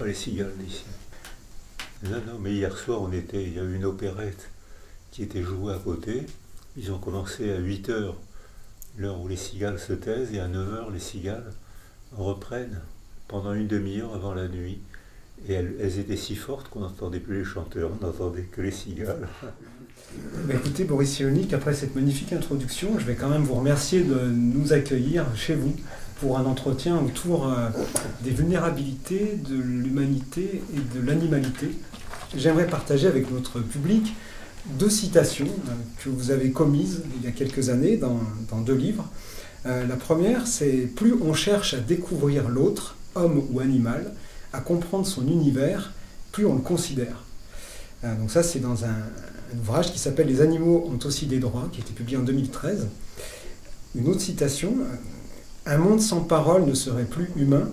pas les cigales d'ici. Non, non, mais hier soir, il y a eu une opérette qui était jouée à côté. Ils ont commencé à 8 heures, l'heure où les cigales se taisent, et à 9 heures, les cigales reprennent pendant une demi-heure avant la nuit. Et elles étaient si fortes qu'on n'entendait plus les chanteurs, on n'entendait que les cigales. Bah écoutez, Boris Cyrulnik, après cette magnifique introduction, je vais quand même vous remercier de nous accueillir chez vous pour un entretien autour des vulnérabilités, de l'humanité et de l'animalité. J'aimerais partager avec notre public 2 citations que vous avez commises il y a quelques années dans 2 livres. La première, c'est « Plus on cherche à découvrir l'autre, homme ou animal, à comprendre son univers, plus on le considère ». Donc ça, c'est dans un ouvrage qui s'appelle « Les animaux ont aussi des droits », qui a été publié en 2013. Une autre citation, « Un monde sans parole ne serait plus humain,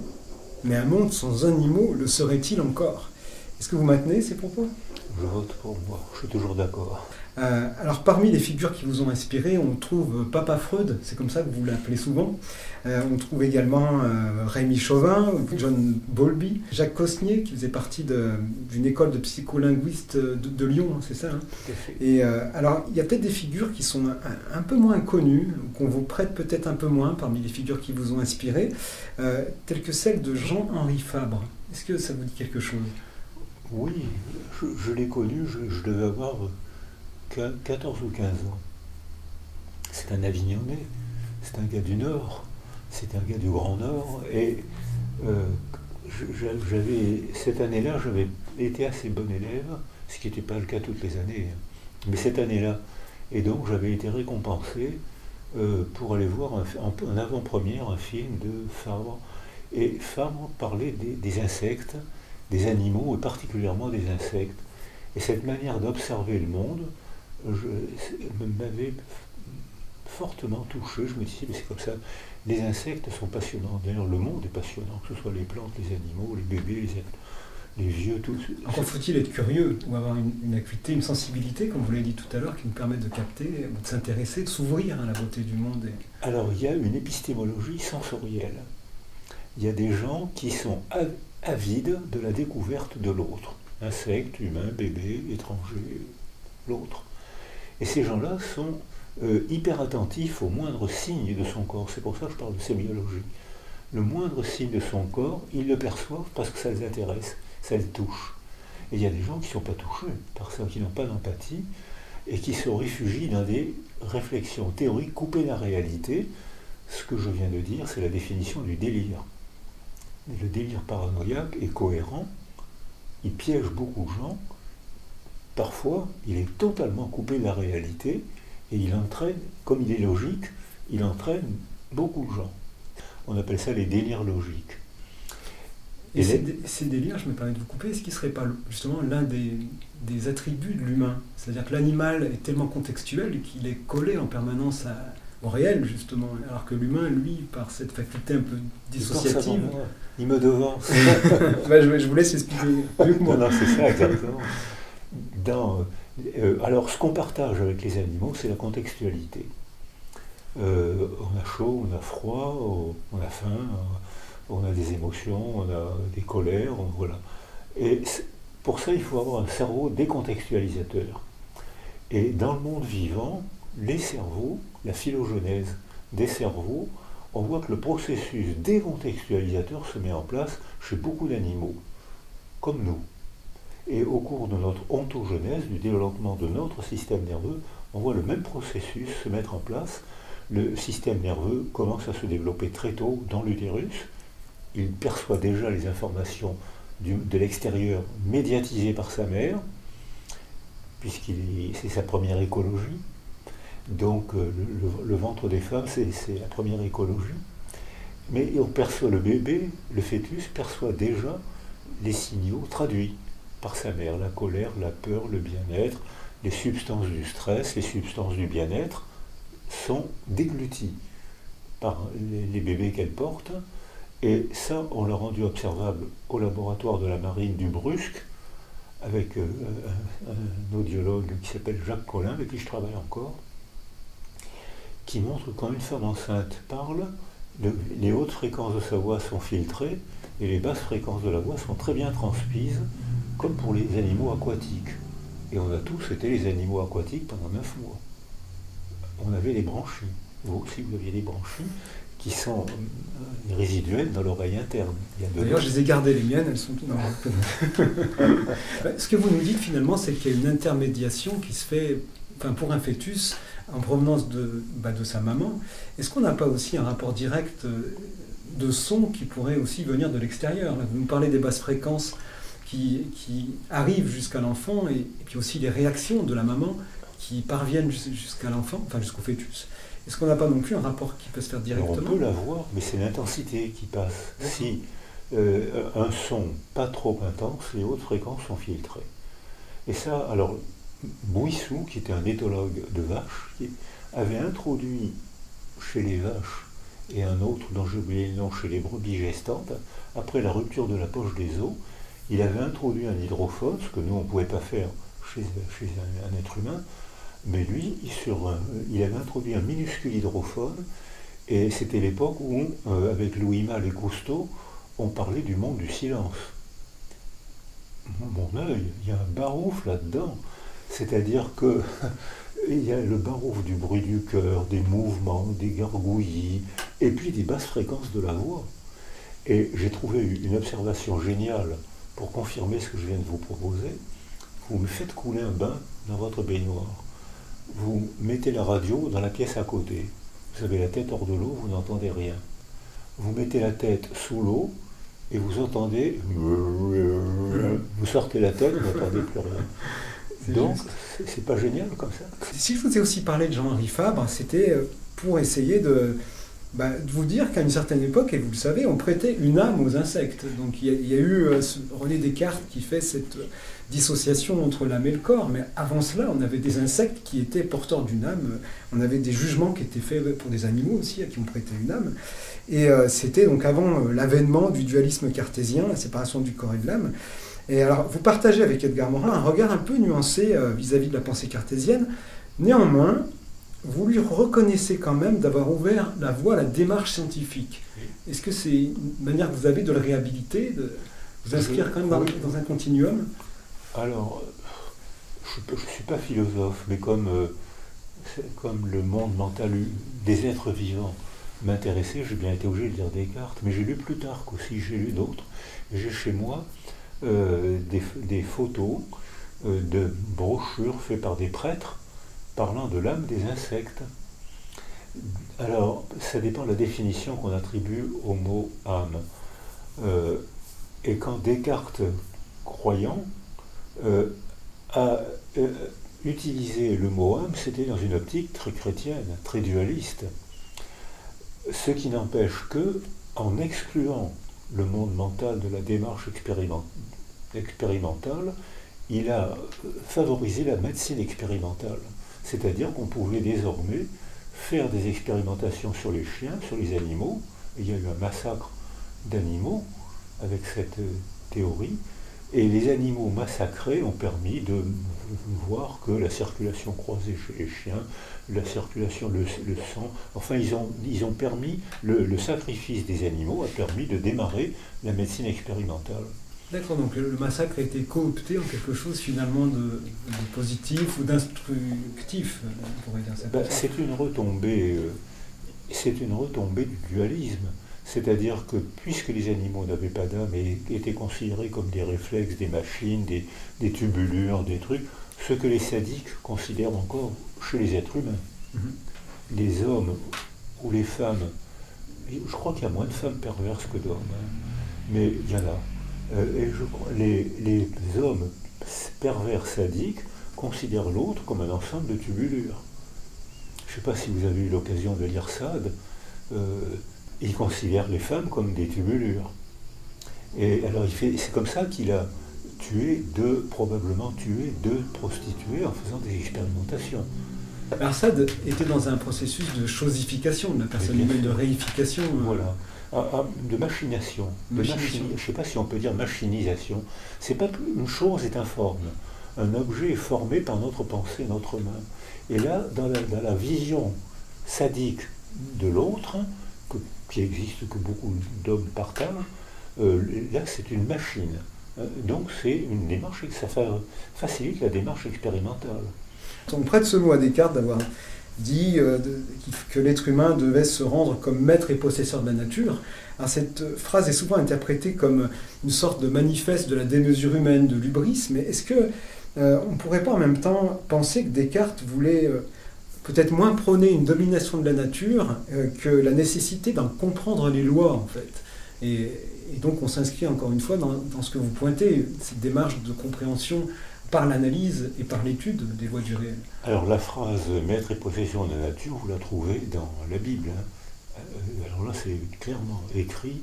mais un monde sans animaux le serait-il encore ?» Est-ce que vous maintenez ces propos ? Je vote pour moi, je suis toujours d'accord. Alors parmi les figures qui vous ont inspiré, on trouve Papa Freud, c'est comme ça que vous l'appelez souvent. On trouve également Rémi Chauvin, John Bowlby, Jacques Cosnier, qui faisait partie d'une école de psycholinguistes de Lyon, c'est ça, hein. Et alors il y a peut-être des figures qui sont un peu moins connues, qu'on vous prête peut-être un peu moins parmi les figures qui vous ont inspiré, telles que celle de Jean-Henri Fabre. Est-ce que ça vous dit quelque chose ? Oui, je l'ai connu, je devais avoir 14 ou 15 ans. C'est un Avignonnais, c'est un gars du Nord, c'est un gars du Grand Nord, et cette année-là, j'avais été assez bon élève, ce qui n'était pas le cas toutes les années, mais cette année-là, et donc j'avais été récompensé pour aller voir en avant-première un film de Fabre, et Fabre parlait des insectes, des animaux, et particulièrement des insectes. Et cette manière d'observer le monde m'avait fortement touché. Je me disais, mais c'est comme ça, les insectes sont passionnants. D'ailleurs, le monde est passionnant, que ce soit les plantes, les animaux, les bébés, les vieux, tout. Encore faut-il être curieux, ou avoir une acuité, une sensibilité, comme vous l'avez dit tout à l'heure, qui nous permet de capter, de s'intéresser, de s'ouvrir à la beauté du monde. Alors, il y a une épistémologie sensorielle. Il y a des gens qui sont avides de la découverte de l'autre. Insectes, humains, bébés, étrangers, l'autre. Et ces gens-là sont hyper attentifs au moindre signe de son corps. C'est pour ça que je parle de sémiologie. Le moindre signe de son corps, ils le perçoivent parce que ça les intéresse, ça les touche. Et il y a des gens qui ne sont pas touchés par ça, qui n'ont pas d'empathie, et qui se réfugient dans des réflexions théoriques coupées de la réalité. Ce que je viens de dire, c'est la définition du délire. Le délire paranoïaque est cohérent, il piège beaucoup de gens, parfois il est totalement coupé de la réalité, et il entraîne, comme il est logique, il entraîne beaucoup de gens. On appelle ça les délires logiques. Et ces délires, je me permets de vous couper, est-ce qu'il ne serait pas justement l'un des attributs de l'humain ? C'est-à-dire que l'animal est tellement contextuel qu'il est collé en permanence au réel, justement, alors que l'humain, lui, par cette faculté un peu dissociative... Il me devance. Je vous laisse expliquer mieux que moi. Non, c'est ça, exactement. Alors, ce qu'on partage avec les animaux, c'est la contextualité. On a chaud, on a froid, on a faim, on a des émotions, on a des colères, voilà. Et pour ça, il faut avoir un cerveau décontextualisateur. Et dans le monde vivant, les cerveaux, la phylogenèse des cerveaux, on voit que le processus décontextualisateur se met en place chez beaucoup d'animaux, comme nous. Et au cours de notre ontogenèse, du développement de notre système nerveux, on voit le même processus se mettre en place. Le système nerveux commence à se développer très tôt dans l'utérus. Il perçoit déjà les informations de l'extérieur médiatisées par sa mère, c'est sa première écologie. Donc le ventre des femmes, c'est la première écologie. Mais on perçoit le bébé, le fœtus perçoit déjà les signaux traduits par sa mère, la colère, la peur, le bien-être, les substances du stress, les substances du bien-être sont dégluties par les bébés qu'elle porte. Et ça, on l'a rendu observable au laboratoire de la marine du Brusque, avec un audiologue qui s'appelle Jacques Collin, avec qui je travaille encore, qui montre que quand une femme enceinte parle, les hautes fréquences de sa voix sont filtrées, Et les basses fréquences de la voix sont très bien transmises, comme pour les animaux aquatiques. Et on a tous été les animaux aquatiques pendant 9 mois. On avait les branchies. Vous aussi, vous aviez des branchies qui sont résiduelles dans l'oreille interne. D'ailleurs, je les ai gardées, les miennes, elles sont toutes dans ce que vous nous dites finalement, c'est qu'il y a une intermédiation qui se fait, enfin, pour un fœtus, en provenance de sa maman. Est-ce qu'on n'a pas aussi un rapport direct de son qui pourrait aussi venir de l'extérieur? Vous nous parlez des basses fréquences qui arrivent jusqu'à l'enfant et puis aussi les réactions de la maman qui parviennent jusqu'à l'enfant, enfin jusqu'au fœtus. Est-ce qu'on n'a pas non plus un rapport qui peut se faire directement? On peut l'avoir, mais c'est l'intensité qui passe. Si un son pas trop intense, les hautes fréquences sont filtrées. Et ça, alors, Bouissou, qui était un éthologue de vaches, avait introduit chez les vaches et un autre dont j'ai oublié le nom chez les brebis gestantes, après la rupture de la poche des os, il avait introduit un hydrophone, ce que nous on ne pouvait pas faire chez un être humain, mais lui, il avait introduit un minuscule hydrophone, et c'était l'époque où, avec Louis Malle et Cousteau, on parlait du monde du silence. Mon œil, il y a un barouf là-dedans. C'est-à-dire que il y a le barouf du bruit du cœur, des mouvements, des gargouillis, et puis des basses fréquences de la voix. Et j'ai trouvé une observation géniale pour confirmer ce que je viens de vous proposer. Vous me faites couler un bain dans votre baignoire. Vous mettez la radio dans la pièce à côté. Vous avez la tête hors de l'eau, vous n'entendez rien. Vous mettez la tête sous l'eau et vous entendez... Vous sortez la tête, vous n'entendez plus rien. Donc, c'est pas génial comme ça. Si je vous ai aussi parlé de Jean-Henri Fabre, c'était pour essayer de vous dire qu'à une certaine époque, et vous le savez, on prêtait une âme aux insectes. Donc il y a eu René Descartes qui fait cette dissociation entre l'âme et le corps, mais avant cela, on avait des insectes qui étaient porteurs d'une âme, on avait des jugements qui étaient faits pour des animaux aussi, à qui on prêtait une âme, et c'était donc avant l'avènement du dualisme cartésien, la séparation du corps et de l'âme. Et alors, vous partagez avec Edgar Morin un regard un peu nuancé vis-à-vis de la pensée cartésienne. Néanmoins, vous lui reconnaissez quand même d'avoir ouvert la voie à la démarche scientifique. Est-ce que c'est une manière que vous avez de le réhabiliter, de vous inscrire quand même dans un continuum? Alors, je ne suis pas philosophe, mais comme le monde mental des êtres vivants m'intéressait, j'ai bien été obligé de lire Descartes, mais j'ai lu Plutarque aussi, j'ai lu d'autres. J'ai chez moi des photos de brochures faites par des prêtres parlant de l'âme des insectes. Alors, ça dépend de la définition qu'on attribue au mot âme. Et quand Descartes, croyant, a utilisé le mot âme, c'était dans une optique très chrétienne, très dualiste. Ce qui n'empêche que, en excluant le monde mental de la démarche expérimentale, il a favorisé la médecine expérimentale. C'est-à-dire qu'on pouvait désormais faire des expérimentations sur les chiens, sur les animaux. Et il y a eu un massacre d'animaux avec cette théorie. Et les animaux massacrés ont permis de voir que la circulation croisée chez les chiens, la circulation, le sang, enfin ils ont permis, le sacrifice des animaux a permis de démarrer la médecine expérimentale. D'accord, donc le massacre a été coopté en quelque chose finalement de positif ou d'instructif, on pourrait dire ça. C'est une retombée du dualisme. C'est-à-dire que puisque les animaux n'avaient pas d'âme et étaient considérés comme des réflexes, des machines, des tubulures, des trucs, ce que les sadiques considèrent encore chez les êtres humains. Mm-hmm. Les hommes ou les femmes, je crois qu'il y a moins de femmes perverses que d'hommes, mais il y en a. Et je crois, les hommes pervers sadiques considèrent l'autre comme un ensemble de tubulures. Je ne sais pas si vous avez eu l'occasion de lire Sade. Il considère les femmes comme des tubulures. Et alors c'est comme ça qu'il a probablement tué deux prostituées en faisant des expérimentations. Alors Sade était dans un processus de chosification de la personne humaine, de réification. Voilà. De machination. Je ne sais pas si on peut dire machinisation. C'est pas une chose est informe. Un objet est formé par notre pensée, notre main. Et là, dans la vision sadique de l'autre, qui existe, que beaucoup d'hommes partagent, Là, c'est une machine. Donc, c'est une démarche, ça facilite la démarche expérimentale. On prête ce mot à Descartes d'avoir dit que l'être humain devait se rendre comme maître et possesseur de la nature. Alors cette phrase est souvent interprétée comme une sorte de manifeste de la démesure humaine, de l'hubris, mais est-ce que on ne pourrait pas en même temps penser que Descartes voulait peut-être moins prôner une domination de la nature que la nécessité d'en comprendre les lois, en fait. Et donc on s'inscrit encore une fois dans ce que vous pointez, cette démarche de compréhension par l'analyse et par l'étude des lois du réel. Alors la phrase « maître et possession de la nature », vous la trouvez dans la Bible. Alors là, c'est clairement écrit,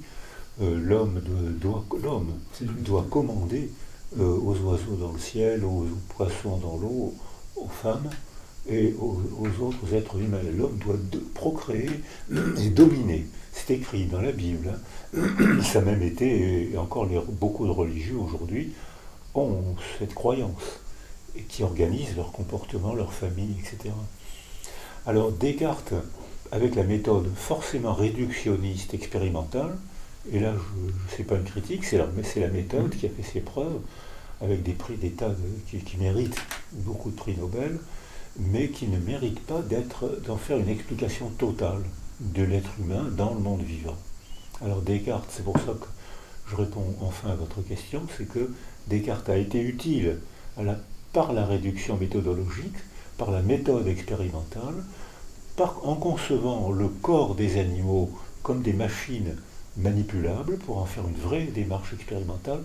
l'homme doit commander aux oiseaux dans le ciel, aux poissons dans l'eau, aux femmes et aux autres êtres humains. L'homme doit procréer et dominer. C'est écrit dans la Bible. Ça a même été, et encore beaucoup de religieux aujourd'hui ont cette croyance et qui organisent leur comportement, leur famille, etc. Alors Descartes, avec la méthode forcément réductionniste expérimentale, et là c'est pas une critique, c'est la méthode qui a fait ses preuves, avec des prix d'État qui méritent beaucoup de prix Nobel, mais qui ne méritent pas d'en faire une explication totale de l'être humain dans le monde vivant. Alors Descartes, c'est pour ça que je réponds enfin à votre question, c'est que Descartes a été utile par la réduction méthodologique, par la méthode expérimentale, en concevant le corps des animaux comme des machines manipulables pour en faire une vraie démarche expérimentale.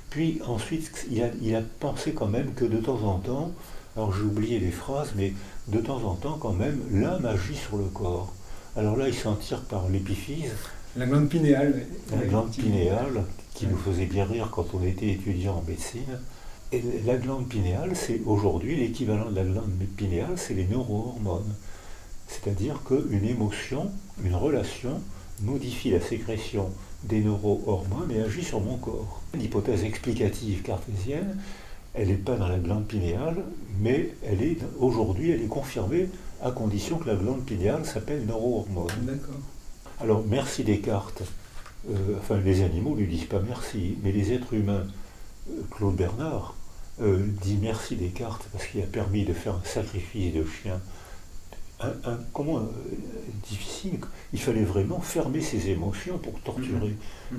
Puis ensuite, il a pensé quand même que de temps en temps, alors j'ai oublié les phrases, mais de temps en temps quand même, l'âme agit sur le corps. Alors là, il s'en tire par l'épiphyse. La glande pinéale. La glande pinéale, qui nous faisait bien rire quand on était étudiant en médecine. Et la glande pinéale, c'est aujourd'hui l'équivalent de la glande pinéale, c'est les neurohormones. C'est-à-dire qu'une émotion, une relation, modifie la sécrétion des neurohormones et agit sur mon corps. L'hypothèse explicative cartésienne, elle n'est pas dans la glande pinéale, mais aujourd'hui, elle est confirmée à condition que la glande pinéale s'appelle neurohormone. D'accord. Alors, merci Descartes. Enfin, les animaux ne lui disent pas merci, mais les êtres humains, Claude Bernard, dit merci Descartes parce qu'il a permis de faire un sacrifice de chien. Difficile. Il fallait vraiment fermer ses émotions pour torturer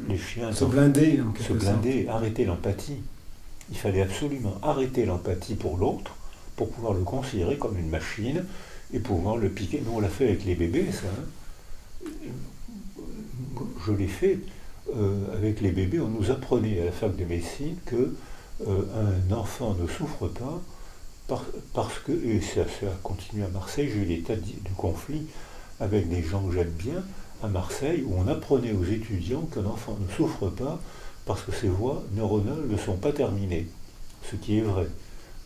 les chiens. Se blinder, en quelque sorte. Se blinder, arrêter l'empathie. Il fallait absolument arrêter l'empathie pour l'autre, pour pouvoir le considérer comme une machine et pouvoir le piquer. Nous, on l'a fait avec les bébés, ça. Je l'ai fait avec les bébés. On nous apprenait à la fac de médecine que un enfant ne souffre pas parce que, et ça a continué à Marseille, j'ai eu des tas de conflits avec des gens que j'aime bien à Marseille, où on apprenait aux étudiants qu'un enfant ne souffre pas parce que ses voies neuronales ne sont pas terminées. Ce qui est vrai.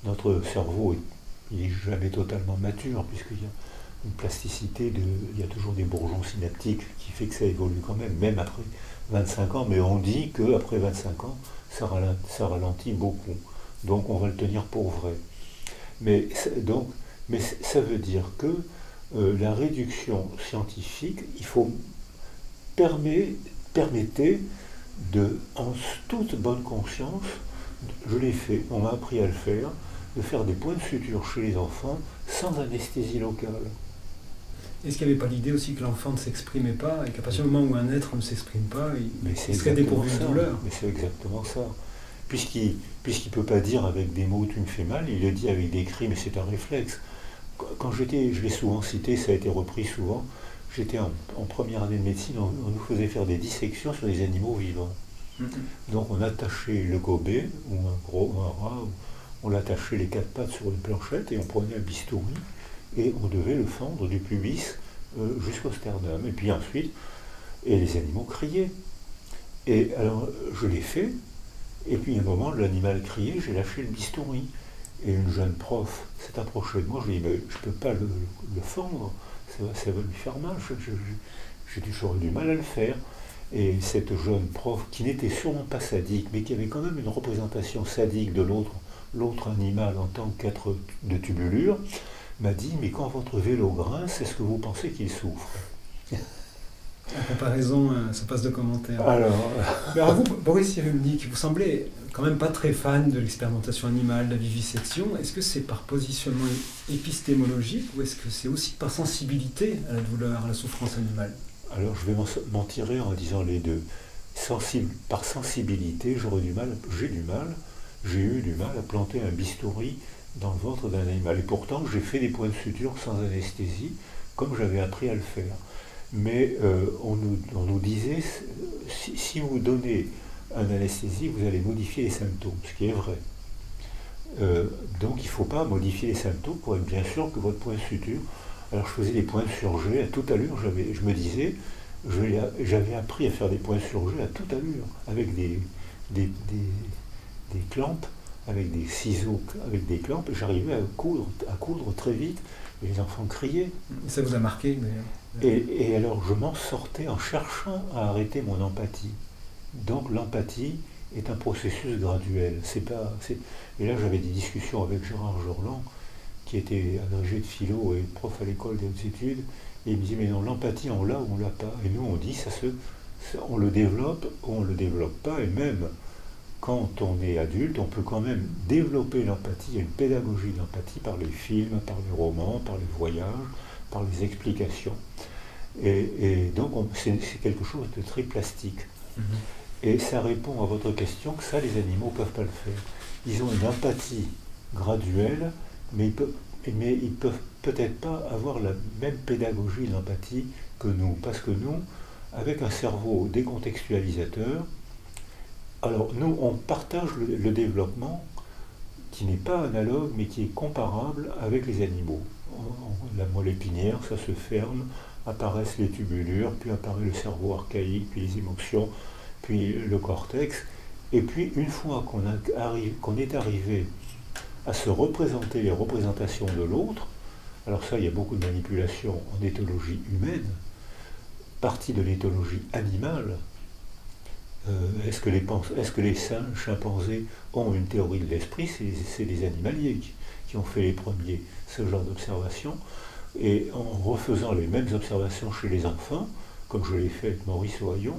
Notre cerveau, il n'est jamais totalement mature, puisqu'il y a une plasticité, il y a toujours des bourgeons synaptiques qui fait que ça évolue quand même après 25 ans, mais on dit qu'après 25 ans, ça ralentit beaucoup. Donc on va le tenir pour vrai. Mais ça veut dire que la réduction scientifique, permettait en toute bonne conscience, je l'ai fait, on m'a appris à le faire, de faire des points de suture chez les enfants sans anesthésie locale. Est-ce qu'il n'y avait pas l'idée aussi que l'enfant ne s'exprimait pas et qu'à partir du moment où un être ne s'exprime pas, il serait dépourvu de douleur? Mais c'est exactement ça. Puisqu'il ne peut pas dire avec des mots tu me fais mal, il le dit avec des cris, mais c'est un réflexe. Quand je l'ai souvent cité, ça a été repris souvent, j'étais en première année de médecine, on nous faisait faire des dissections sur des animaux vivants. Donc on attachait le gobet, ou un rat, on l'attachait les quatre pattes sur une planchette et on prenait un bistouri et on devait le fendre du pubis jusqu'au sternum. Et puis ensuite, les animaux criaient. Et alors je l'ai fait, et puis à un moment l'animal criait, j'ai lâché le bistouri. Et une jeune prof s'est approchée de moi, je lui ai dit, mais je ne peux pas le fendre, ça va lui faire mal, j'aurais du mal à le faire. Et cette jeune prof, qui n'était sûrement pas sadique, mais qui avait quand même une représentation sadique de l'autre animal en tant qu'être de tubulure, m'a dit, mais quand votre vélo grince, est-ce que vous pensez qu'il souffre? La comparaison, ça passe de commentaires. Alors, Mais alors vous, Boris Cyrulnik, vous semblez quand même pas très fan de l'expérimentation animale, de la vivisection. Est-ce que c'est par positionnement épistémologique ou est-ce que c'est aussi par sensibilité à la douleur, à la souffrance animale? alors je vais m'en tirer en disant les deux. Par sensibilité, j'ai eu du mal à planter un bistouri dans le ventre d'un animal. Et pourtant, j'ai fait des points de suture sans anesthésie, comme j'avais appris à le faire. Mais on nous disait, si vous donnez un anesthésie, vous allez modifier les symptômes, ce qui est vrai. Donc il ne faut pas modifier les symptômes pour être bien sûr que votre point de suture. Alors je faisais des points de surjet à toute allure, je me disais, j'avais appris à faire des points de surjet à toute allure, avec des clampes, avec des ciseaux, avec des clampes, j'arrivais à coudre très vite, et les enfants criaient. Ça vous a marqué d'ailleurs. Et alors je m'en sortais en cherchant à arrêter mon empathie. Donc l'empathie est un processus graduel. Et là j'avais des discussions avec Gérard Jorland, qui était agrégé de philo et prof à l'école des hautes études, et il me dit mais non, l'empathie on l'a ou on l'a pas. Et nous on dit on le développe ou on le développe pas, et même quand on est adulte, on peut quand même développer l'empathie. Il y a une pédagogie de l'empathie par les films, par les romans, par les voyages, par les explications. Et donc c'est quelque chose de très plastique. Et ça répond à votre question que ça, les animaux ne peuvent pas le faire. Ils ont une empathie graduelle, mais ils peuvent peut-être pas avoir la même pédagogie de l'empathie que nous. Parce que nous, avec un cerveau décontextualisateur, alors nous, on partage le développement qui n'est pas analogue, mais qui est comparable avec les animaux. La moelle épinière, ça se ferme, apparaissent les tubulures, puis apparaît le cerveau archaïque, puis les émotions, puis le cortex. Et puis, une fois qu'on est arrivé à se représenter les représentations de l'autre, alors ça, il y a beaucoup de manipulations en éthologie humaine, partie de l'éthologie animale. Est-ce que les singes, chimpanzés ont une théorie de l'esprit? C'est les animaliers qui ont fait les premiers ce genre d'observation. Et en refaisant les mêmes observations chez les enfants, comme je l'ai fait avec Maurice Ohaillon,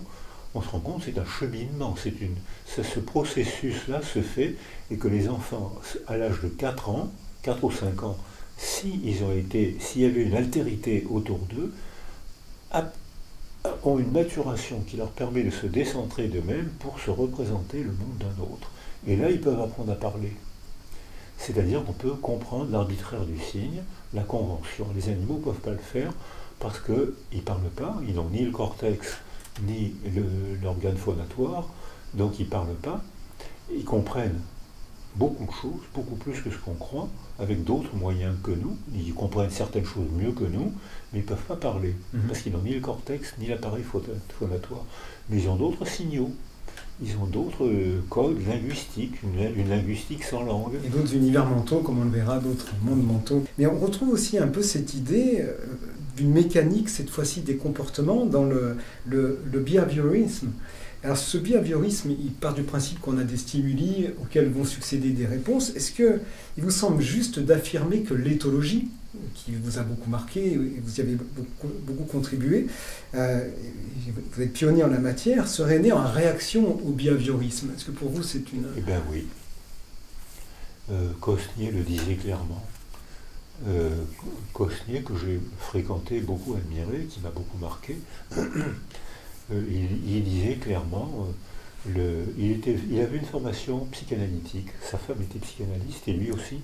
on se rend compte que c'est un cheminement. Ce processus-là se fait, et que les enfants, à l'âge de 4 ans, 4 ou 5 ans, s'il y avait une altérité autour d'eux, ont une maturation qui leur permet de se décentrer d'eux-mêmes pour se représenter le monde d'un autre. Et là, ils peuvent apprendre à parler. C'est-à-dire qu'on peut comprendre l'arbitraire du signe, la convention. Les animaux ne peuvent pas le faire parce qu'ils ne parlent pas, ils n'ont ni le cortex, ni l'organe phonatoire, donc ils ne parlent pas. Ils comprennent beaucoup de choses, beaucoup plus que ce qu'on croit, avec d'autres moyens que nous. Ils comprennent certaines choses mieux que nous, mais ils ne peuvent pas parler, parce qu'ils n'ont ni le cortex, ni l'appareil phonatoire. Mais ils ont d'autres signaux, ils ont d'autres codes linguistiques, une linguistique sans langue. Et d'autres univers mentaux, comme on le verra, d'autres mondes mentaux. Mais on retrouve aussi un peu cette idée d'une mécanique, cette fois-ci des comportements, dans le behaviorisme. Alors ce behaviorisme, il part du principe qu'on a des stimuli auxquels vont succéder des réponses. Est-ce qu'il vous semble juste d'affirmer que l'éthologie, qui vous a beaucoup marqué, et vous y avez beaucoup contribué, vous êtes pionnier en la matière, serait née en réaction au behaviorisme? Est-ce que pour vous c'est une... Eh bien oui. Cosnier le disait clairement. Cosnier, que j'ai fréquenté, beaucoup admiré, qui m'a beaucoup marqué, il disait clairement, il avait une formation psychanalytique, sa femme était psychanalyste et lui aussi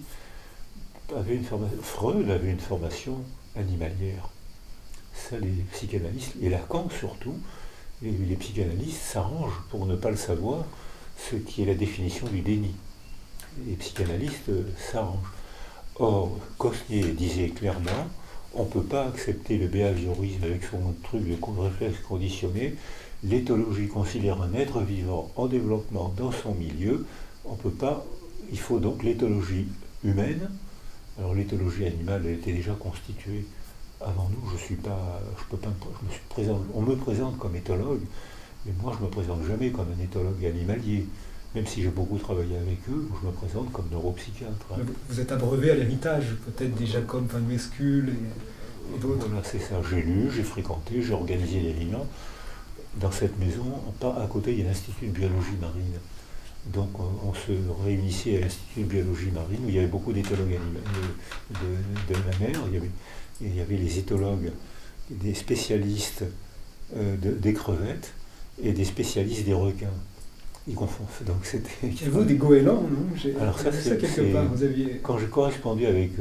avait une formation, Freud avait une formation animalière. Ça, les psychanalystes, et Lacan surtout, les psychanalystes s'arrangent pour ne pas le savoir, ce qui est la définition du déni. Les psychanalystes s'arrangent. Or, Cosnier disait clairement, on ne peut pas accepter le behaviorisme avec son truc de réflexe conditionné. L'éthologie considère un être vivant en développement dans son milieu. On peut pas. Il faut donc l'éthologie humaine. Alors l'éthologie animale, elle était déjà constituée avant nous. On me présente comme éthologue, mais moi je me présente jamais comme un éthologue animalier. Même si j'ai beaucoup travaillé avec eux, je me présente comme neuropsychiatre. Vous êtes abreuvé à l'héritage, peut-être des Jacob van Wescul. Voilà, c'est ça. J'ai lu, j'ai fréquenté, j'ai organisé des réunions. Dans cette maison, à côté, il y a l'Institut de biologie marine. Donc on se réunissait à l'Institut de biologie marine où il y avait beaucoup d'éthologues de la mer. Il y avait les éthologues, des spécialistes des crevettes et des spécialistes des requins. Ils confondent. Donc c'était. Et vous, des goélands, non? Alors ça, c'est quelque part. Vous aviez... Quand j'ai correspondu avec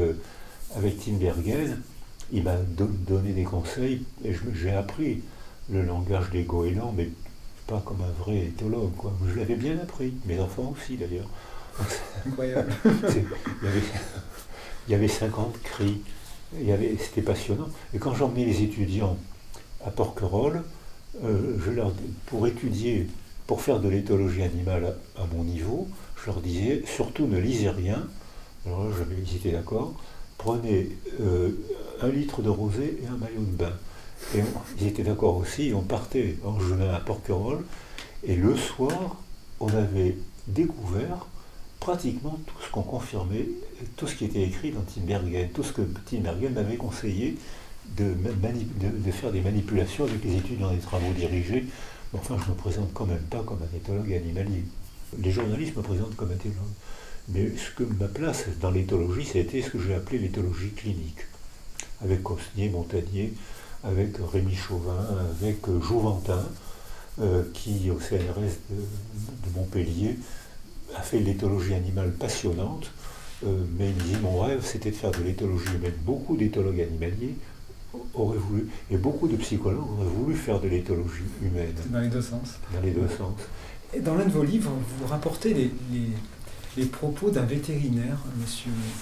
Tinbergen, il m'a donné des conseils et j'ai appris le langage des goélands, mais pas comme un vrai éthologue, quoi. Je l'avais bien appris, mes enfants aussi d'ailleurs. Incroyable. Il y avait 50 cris, c'était passionnant. Et quand j'emmenais les étudiants à Porquerolles, pour étudier, pour faire de l'éthologie animale à mon niveau, je leur disais, surtout ne lisez rien. Alors là, ils étaient d'accord. Prenez 1 litre de rosée et un maillot de bain. Et ils étaient d'accord aussi, on partait en juin à Porquerolles, et le soir, on avait découvert pratiquement tout ce qu'on confirmait, tout ce qui était écrit dans Tinbergen, tout ce que Tinbergen m'avait conseillé de faire des manipulations avec les étudiants des travaux dirigés. Enfin, je ne me présente quand même pas comme un éthologue animalier. Les journalistes me présentent comme un éthologue. Mais ma place dans l'éthologie, ça a été ce que j'ai appelé l'éthologie clinique, avec Cosnier, Montagnier, avec Rémi Chauvin, avec Jouventin, qui au CNRS de Montpellier a fait l'éthologie animale passionnante, mais il disait mon rêve c'était de faire de l'éthologie humaine. Beaucoup d'éthologues animaliers auraient voulu, et beaucoup de psychologues auraient voulu faire de l'éthologie humaine. Dans les deux sens. Dans les deux sens. Et dans l'un de vos livres, vous rapportez les propos d'un vétérinaire,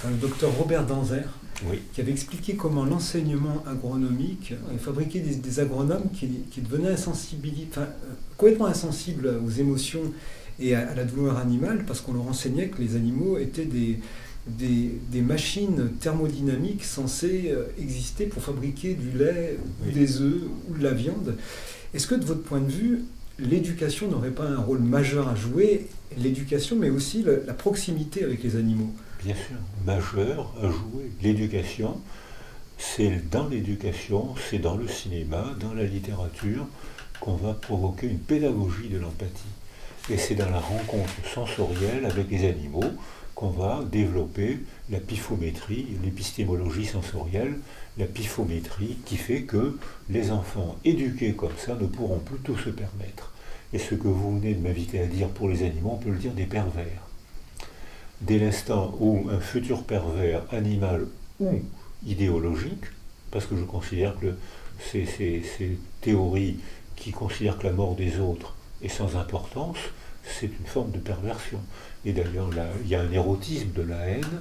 le docteur Robert Danzer, oui, qui avait expliqué comment l'enseignement agronomique fabriquait des agronomes qui devenaient complètement insensibles aux émotions et à la douleur animale, parce qu'on leur enseignait que les animaux étaient des machines thermodynamiques censées exister pour fabriquer du lait, oui, des œufs ou de la viande. Est-ce que de votre point de vue, l'éducation n'aurait pas un rôle majeur à jouer, l'éducation, mais aussi la proximité avec les animaux? Bien sûr, majeur à jouer. L'éducation, c'est dans l'éducation, c'est dans le cinéma, dans la littérature, qu'on va provoquer une pédagogie de l'empathie. Et c'est dans la rencontre sensorielle avec les animaux qu'on va développer la piphométrie, l'épistémologie sensorielle, la piphométrie qui fait que les enfants éduqués comme ça ne pourront plus tout se permettre. Et ce que vous venez de m'inviter à dire pour les animaux, on peut le dire des pervers. Dès l'instant où un futur pervers animal ou idéologique, parce que je considère que ces théories qui considèrent que la mort des autres est sans importance, c'est une forme de perversion. Et d'ailleurs, il y a un érotisme de la haine,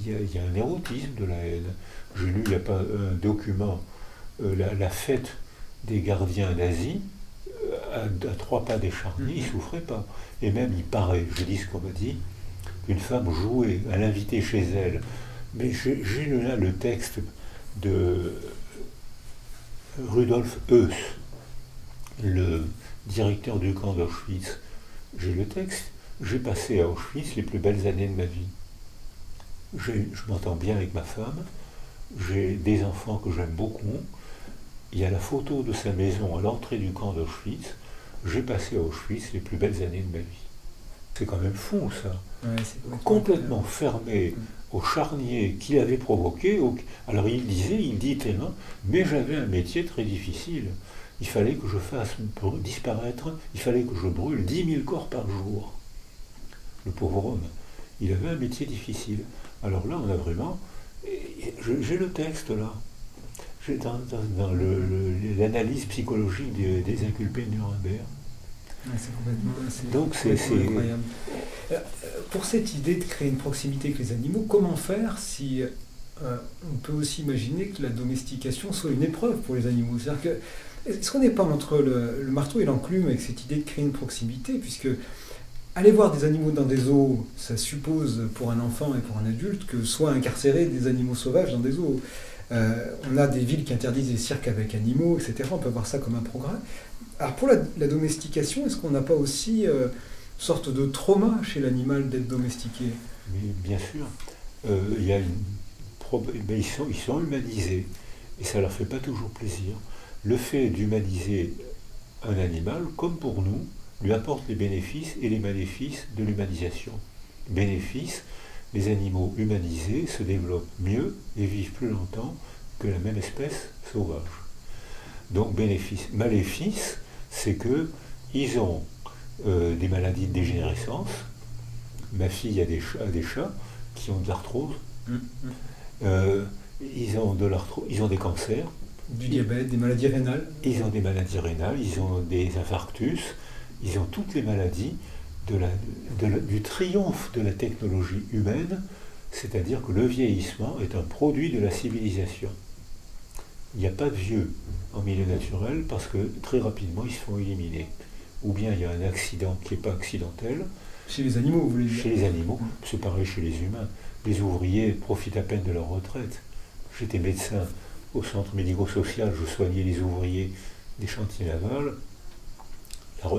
il y a un érotisme de la haine. J'ai lu il n'y a pas un document, la fête des gardiens d'Asie, à 3 pas des charniers, ils ne souffraient pas. Et même, il paraît, je dis ce qu'on m'a dit, qu'une femme jouait à l'inviter chez elle. Mais j'ai là le texte de Rudolf Höss, le directeur du camp d'Auschwitz. J'ai le texte. J'ai passé à Auschwitz les plus belles années de ma vie. Je m'entends bien avec ma femme. J'ai des enfants que j'aime beaucoup. Il y a la photo de sa maison à l'entrée du camp d'Auschwitz. J'ai passé à Auschwitz les plus belles années de ma vie. C'est quand même fou, ça. Ouais, complètement fermé au charnier qu'il avait provoqué. Alors il dit tellement, mais j'avais un métier très difficile. Il fallait que je fasse disparaître, il fallait que je brûle 10 000 corps par jour. Le pauvre homme, il avait un métier difficile. Alors là, on a vraiment... J'ai le texte là. J'ai dans l'analyse psychologique des inculpés de Nuremberg. Ouais, c'est complètement... Donc c'est incroyable. Pour cette idée de créer une proximité avec les animaux, comment faire si on peut aussi imaginer que la domestication soit une épreuve pour les animaux? C'est-à-dire que, est-ce qu'on n'est pas entre le marteau et l'enclume avec cette idée de créer une proximité, puisque aller voir des animaux dans des zoos, ça suppose pour un enfant et pour un adulte que soit incarcérer des animaux sauvages dans des zoos. On a des villes qui interdisent les cirques avec animaux, etc. On peut voir ça comme un progrès. Alors pour la domestication, est-ce qu'on n'a pas aussi une sorte de trauma chez l'animal d'être domestiqué? Oui, bien sûr. Il y a ils sont humanisés. et ça leur fait pas toujours plaisir. Le fait d'humaniser un animal, comme pour nous, lui apporte les bénéfices et les maléfices de l'humanisation. Bénéfices, les animaux humanisés se développent mieux et vivent plus longtemps que la même espèce sauvage. Donc bénéfice. Maléfice, c'est qu'ils ont des maladies de dégénérescence. Ma fille a des chats qui ont de l'arthrose. Ils ont des cancers. Du diabète, des maladies rénales. Ils ont des maladies rénales, ils ont des infarctus, ils ont toutes les maladies du triomphe de la technologie humaine, c'est-à-dire que le vieillissement est un produit de la civilisation. Il n'y a pas de vieux en milieu naturel parce que très rapidement ils se font éliminer. Ou bien il y a un accident qui n'est pas accidentel. Chez les animaux, vous voulez dire? Chez les animaux, c'est pareil chez les humains. Les ouvriers profitent à peine de leur retraite. J'étais médecin au centre médico-social, je soignais les ouvriers des chantiers navals.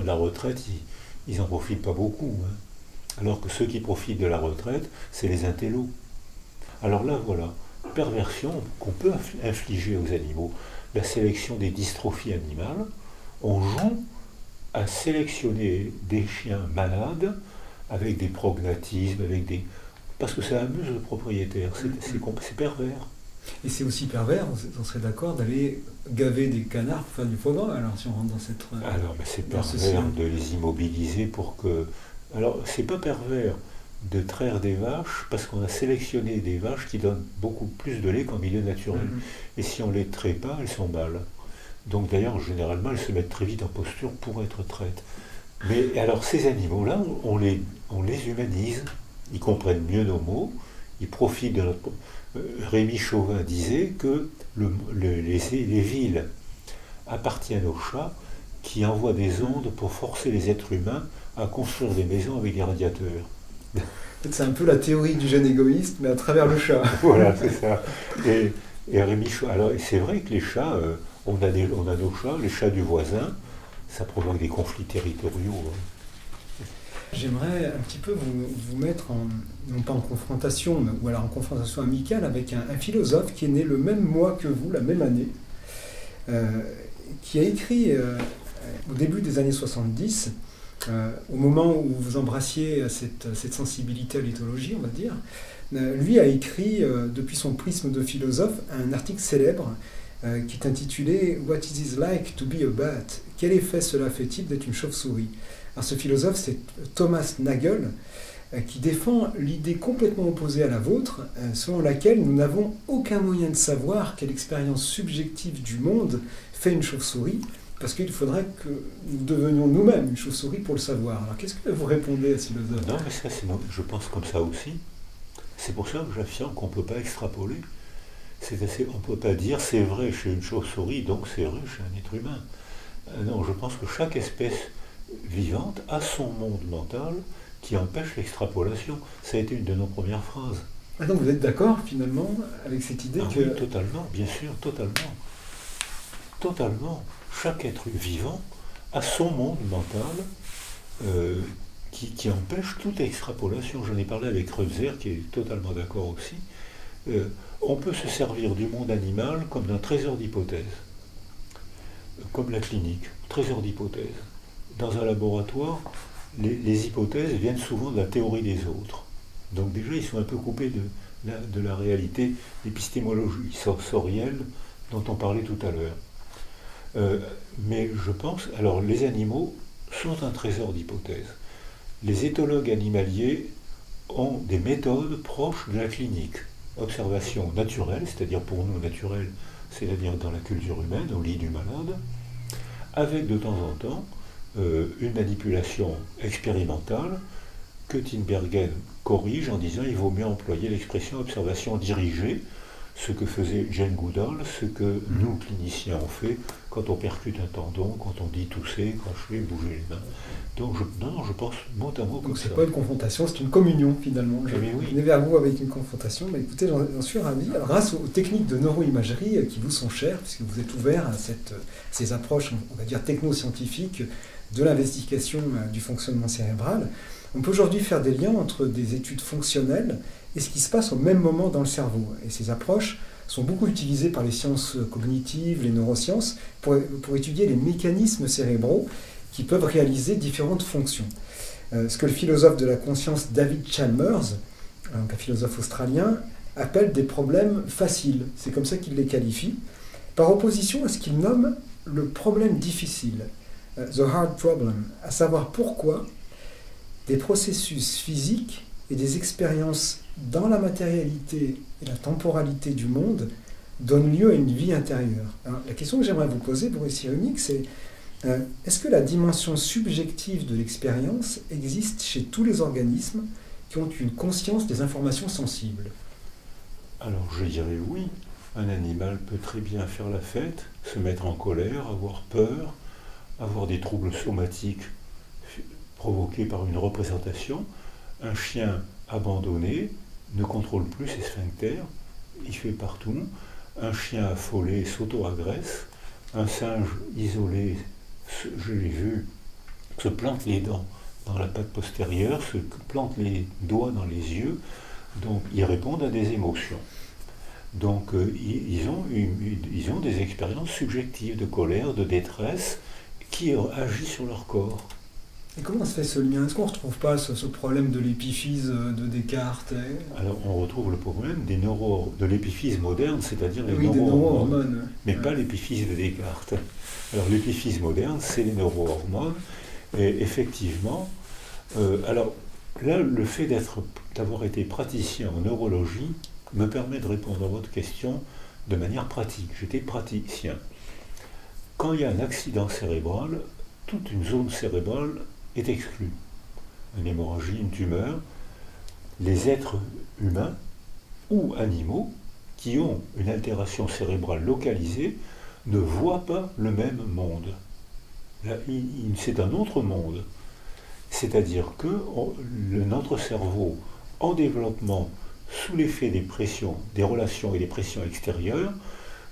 La retraite, ils n'en profitent pas beaucoup. Hein. Alors que ceux qui profitent de la retraite, c'est les intellos. Alors là, voilà, perversion qu'on peut infliger aux animaux. La sélection des dystrophies animales, on joue à sélectionner des chiens malades avec des prognatismes, parce que ça amuse le propriétaire, c'est pervers. Et c'est aussi pervers, on serait d'accord, d'aller gaver des canards pour faire du foie gras, alors si on rentre dans cette... Alors, mais c'est pervers de les immobiliser pour que... Alors, c'est pas pervers de traire des vaches, parce qu'on a sélectionné des vaches qui donnent beaucoup plus de lait qu'en milieu naturel. Et si on les traite pas, elles sont mâles. Donc d'ailleurs, généralement, elles se mettent très vite en posture pour être traites. Mais alors, ces animaux-là, on les humanise, ils comprennent mieux nos mots, ils profitent de notre... Rémi Chauvin disait que les villes appartiennent aux chats qui envoient des ondes pour forcer les êtres humains à construire des maisons avec des radiateurs. C'est un peu la théorie du gène égoïste, mais à travers le chat. Voilà, c'est ça. Et Rémi Chauvin, alors c'est vrai que les chats, on a nos chats, les chats du voisin, ça provoque des conflits territoriaux. J'aimerais un petit peu vous mettre, non pas en confrontation, ou alors en confrontation amicale avec un philosophe qui est né le même mois que vous, la même année, qui a écrit au début des années 70, au moment où vous embrassiez cette sensibilité à l'éthologie, on va dire, lui a écrit, depuis son prisme de philosophe, un article célèbre qui est intitulé « What is it like to be a bat ?» Quel effet cela fait-il d'être une chauve-souris? Alors ce philosophe, c'est Thomas Nagel, qui défend l'idée complètement opposée à la vôtre, selon laquelle nous n'avons aucun moyen de savoir quelle expérience subjective du monde fait une chauve-souris, parce qu'il faudrait que nous devenions nous-mêmes une chauve-souris pour le savoir. Alors qu'est-ce que vous répondez à ce philosophe? Non, mais ça, je pense comme ça aussi. C'est pour ça que j'affirme qu'on ne peut pas extrapoler. On ne peut pas dire c'est vrai chez une chauve-souris, donc c'est vrai chez un être humain. Non, je pense que chaque espèce vivante a son monde mental qui empêche l'extrapolation. Ça a été une de nos premières phrases. Ah donc vous êtes d'accord finalement avec cette idée que... Oui, totalement, bien sûr, totalement. Totalement. Chaque être vivant a son monde mental qui empêche toute extrapolation. J'en ai parlé avec Kreutzer qui est totalement d'accord aussi. On peut se servir du monde animal comme d'un trésor d'hypothèses. Comme la clinique, trésor d'hypothèses. Dans un laboratoire, les hypothèses viennent souvent de la théorie des autres. Donc déjà, ils sont un peu coupés de la réalité, l'épistémologie sensorielle dont on parlait tout à l'heure. Mais je pense, alors les animaux sont un trésor d'hypothèses. Les éthologues animaliers ont des méthodes proches de la clinique. Observation naturelle, c'est-à-dire pour nous naturelle, c'est-à-dire dans la culture humaine, au lit du malade, avec de temps en temps une manipulation expérimentale que Tinbergen corrige en disant qu'il vaut mieux employer l'expression observation dirigée, ce que faisait Jane Goodall, ce que nous, cliniciens, on fait quand on percute un tendon, quand on dit tousser, cracher, bouger les mains. Donc je pense mot à mot comme ça. Donc c'est pas une confrontation, c'est une communion finalement. Je venais vers vous avec une confrontation, mais écoutez, j'en suis ravi. Alors, grâce aux techniques de neuroimagerie qui vous sont chères, puisque vous êtes ouvert à ces approches, on va dire technoscientifiques, de l'investigation du fonctionnement cérébral, on peut aujourd'hui faire des liens entre des études fonctionnelles et ce qui se passe au même moment dans le cerveau. Et ces approches sont beaucoup utilisés par les sciences cognitives, les neurosciences, pour étudier les mécanismes cérébraux qui peuvent réaliser différentes fonctions. Ce que le philosophe de la conscience David Chalmers, un philosophe australien, appelle des problèmes faciles. C'est comme ça qu'il les qualifie, par opposition à ce qu'il nomme le problème difficile, the hard problem, à savoir pourquoi des processus physiques et des expériences dans la matérialité et la temporalité du monde donnent lieu à une vie intérieure. Alors, la question que j'aimerais vous poser, Boris Cyrulnik, c'est est-ce que la dimension subjective de l'expérience existe chez tous les organismes qui ont une conscience des informations sensibles? Alors je dirais oui. Un animal peut très bien faire la fête, se mettre en colère, avoir peur, avoir des troubles somatiques provoqués par une représentation. Un chien abandonné ne contrôle plus ses sphincters, il fait partout. Un chien affolé s'auto-agresse. Un singe isolé, je l'ai vu, se plante les dents dans la patte postérieure, se plante les doigts dans les yeux. Donc ils répondent à des émotions. Donc ils ont des expériences subjectives de colère, de détresse, qui agissent sur leur corps. Et comment se fait ce lien? Est-ce qu'on ne retrouve pas ce problème de l'épiphyse de Descartes? Alors on retrouve le problème de l'épiphyse moderne, c'est-à-dire les oui, neurohormones, mais pas l'épiphyse de Descartes. Alors l'épiphyse moderne, c'est les neurohormones, et effectivement, alors là, le fait d'avoir été praticien en neurologie me permet de répondre à votre question de manière pratique. J'étais praticien. Quand il y a un accident cérébral, toute une zone cérébrale est exclue. Une hémorragie, une tumeur. Les êtres humains ou animaux qui ont une altération cérébrale localisée ne voient pas le même monde. Là, c'est un autre monde. C'est-à-dire que notre cerveau, en développement, sous l'effet des pressions, des relations et des pressions extérieures,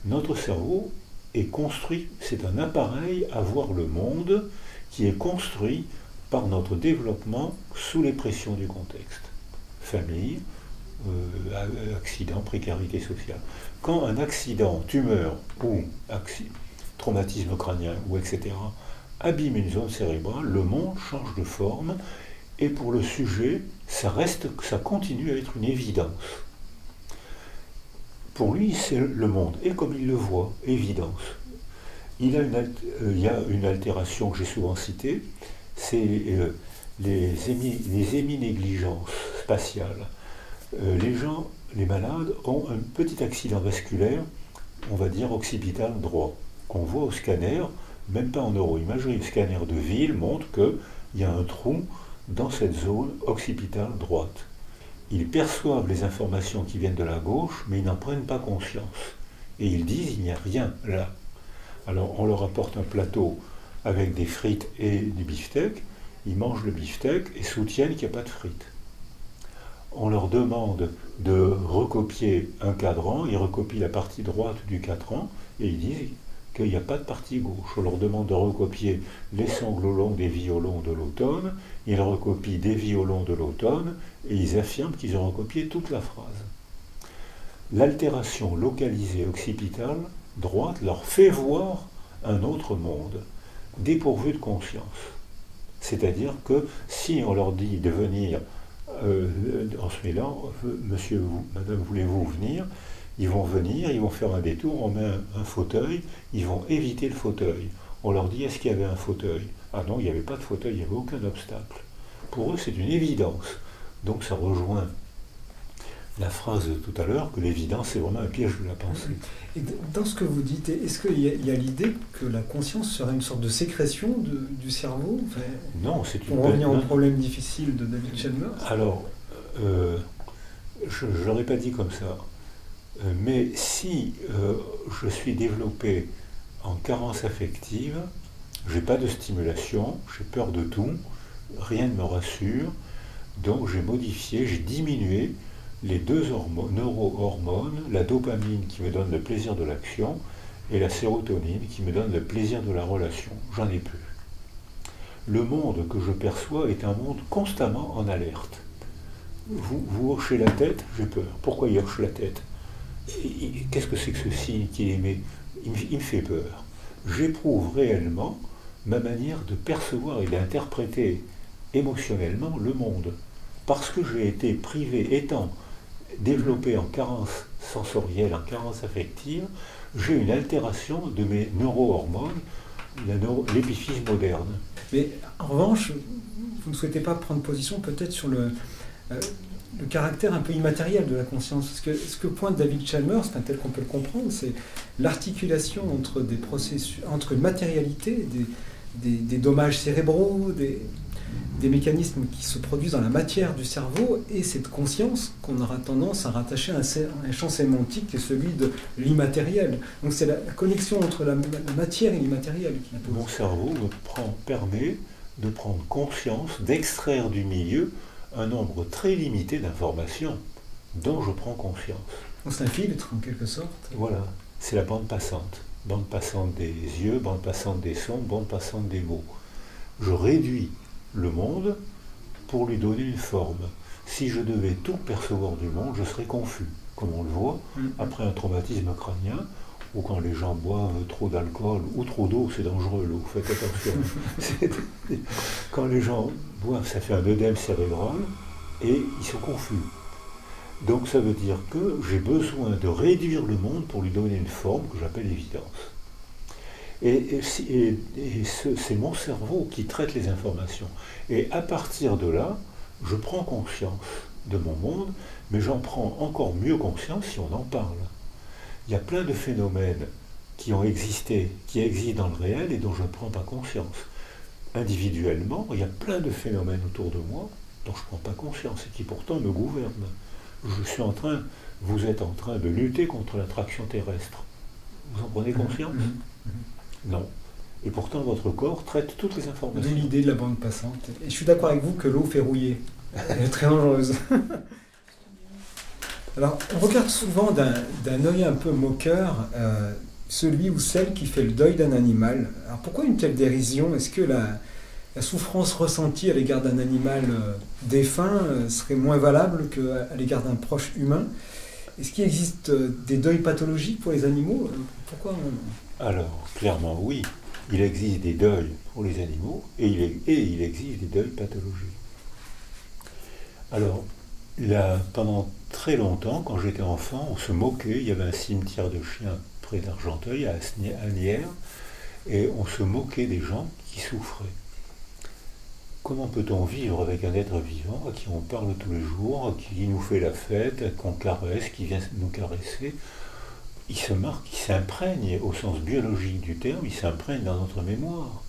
notre cerveau est construit, c'est un appareil à voir le monde qui est construit par notre développement sous les pressions du contexte. Famille, accident, précarité sociale. Quand un accident, tumeur ou traumatisme crânien, ou etc., abîme une zone cérébrale, le monde change de forme, et pour le sujet, ça continue à être une évidence. Pour lui, c'est le monde, et comme il le voit, évidence. Il y a une altération que j'ai souvent citée, c'est les héminégligences spatiales. Les malades ont un petit accident vasculaire, on va dire occipital droit, qu'on voit au scanner, même pas en neuroimagerie. Le scanner de ville montre qu'il y a un trou dans cette zone occipitale droite. Ils perçoivent les informations qui viennent de la gauche, mais ils n'en prennent pas conscience. Et ils disent il n'y a rien là. Alors on leur apporte un plateau avec des frites et du beefsteak, ils mangent le beefsteak et soutiennent qu'il n'y a pas de frites. On leur demande de recopier un cadran, ils recopient la partie droite du cadran et ils disent qu'il n'y a pas de partie gauche. On leur demande de recopier les sanglots longs des violons de l'automne, ils recopient des violons de l'automne et ils affirment qu'ils ont recopié toute la phrase. L'altération localisée occipitale droite leur fait voir un autre monde, dépourvu de conscience. C'est-à-dire que si on leur dit de venir en ce mêlant, monsieur, madame, voulez-vous venir? Ils vont venir, ils vont faire un détour, on met un fauteuil, ils vont éviter le fauteuil. On leur dit, est-ce qu'il y avait un fauteuil? Ah non, il n'y avait pas de fauteuil, il n'y avait aucun obstacle. Pour eux, c'est une évidence. Donc ça rejoint la phrase de tout à l'heure, que l'évidence, c'est vraiment un piège de la pensée. Et dans ce que vous dites, est-ce qu'il y a l'idée que la conscience serait une sorte de sécrétion du cerveau? Enfin, non, c'est une... Pour revenir au problème difficile de David Chalmers. Alors, je ne l'aurais pas dit comme ça. Mais si je suis développé en carence affective, je n'ai pas de stimulation, j'ai peur de tout, rien ne me rassure, donc j'ai modifié, j'ai diminué les deux neurohormones, la dopamine qui me donne le plaisir de l'action et la sérotonine qui me donne le plaisir de la relation. J'en ai plus. Le monde que je perçois est un monde constamment en alerte. Vous hochez la tête, j'ai peur. Pourquoi il hoche la tête? qu'est-ce que c'est que ce signe qu'il émet? Il me fait peur. J'éprouve réellement ma manière de percevoir et d'interpréter émotionnellement le monde. Parce que j'ai été privé, étant développé en carence sensorielle, en carence affective, j'ai une altération de mes neurohormones, l'épiphyse moderne. Mais en revanche, vous ne souhaitez pas prendre position peut-être sur le caractère un peu immatériel de la conscience. Parce que ce que pointe David Chalmers, tel qu'on peut le comprendre, c'est l'articulation entre des processus, entre une matérialité, des dommages cérébraux, des mécanismes qui se produisent dans la matière du cerveau et cette conscience qu'on aura tendance à rattacher à un champ sémantique qui est celui de l'immatériel. Donc c'est la connexion entre la matière et l'immatériel qui pose. Mon cerveau permet de prendre conscience, d'extraire du milieu un nombre très limité d'informations dont je prends conscience. Donc c'est un filtre en quelque sorte. Voilà, c'est la bande passante. Bande passante des yeux, bande passante des sons, bande passante des mots. Je réduis le monde pour lui donner une forme. Si je devais tout percevoir du monde, je serais confus, comme on le voit, après un traumatisme crânien, ou quand les gens boivent trop d'alcool ou trop d'eau, c'est dangereux, l'eau, faites attention. Quand les gens boivent, ça fait un œdème cérébral, et ils sont confus. Donc ça veut dire que j'ai besoin de réduire le monde pour lui donner une forme que j'appelle évidence. Et c'est mon cerveau qui traite les informations. Et à partir de là, je prends conscience de mon monde, mais j'en prends encore mieux conscience si on en parle. Il y a plein de phénomènes qui ont existé, qui existent dans le réel et dont je ne prends pas conscience. Individuellement, il y a plein de phénomènes autour de moi dont je ne prends pas conscience et qui pourtant me gouvernent. Vous êtes en train de lutter contre l'attraction terrestre. Vous en prenez conscience? Non. Et pourtant, votre corps traite toutes les informations. D'où l'idée de la bande passante. Et je suis d'accord avec vous que l'eau fait rouiller. Elle est très dangereuse. Alors, on regarde souvent d'un œil un peu moqueur celui ou celle qui fait le deuil d'un animal. Alors, pourquoi une telle dérision? Est-ce que la souffrance ressentie à l'égard d'un animal défunt serait moins valable qu'à l'égard d'un proche humain? Est-ce qu'il existe des deuils pathologiques pour les animaux? Pourquoi Alors, clairement, oui. Il existe des deuils pour les animaux et il existe des deuils pathologiques. Alors, pendant très longtemps, quand j'étais enfant, on se moquait. Il y avait un cimetière de chiens près d'Argenteuil, à Asnières, et on se moquait des gens qui souffraient. Comment peut-on vivre avec un être vivant à qui on parle tous les jours, qui nous fait la fête, qu'on caresse, qui vient nous caresser? Il se marque, il s'imprègne, au sens biologique du terme, il s'imprègne dans notre mémoire.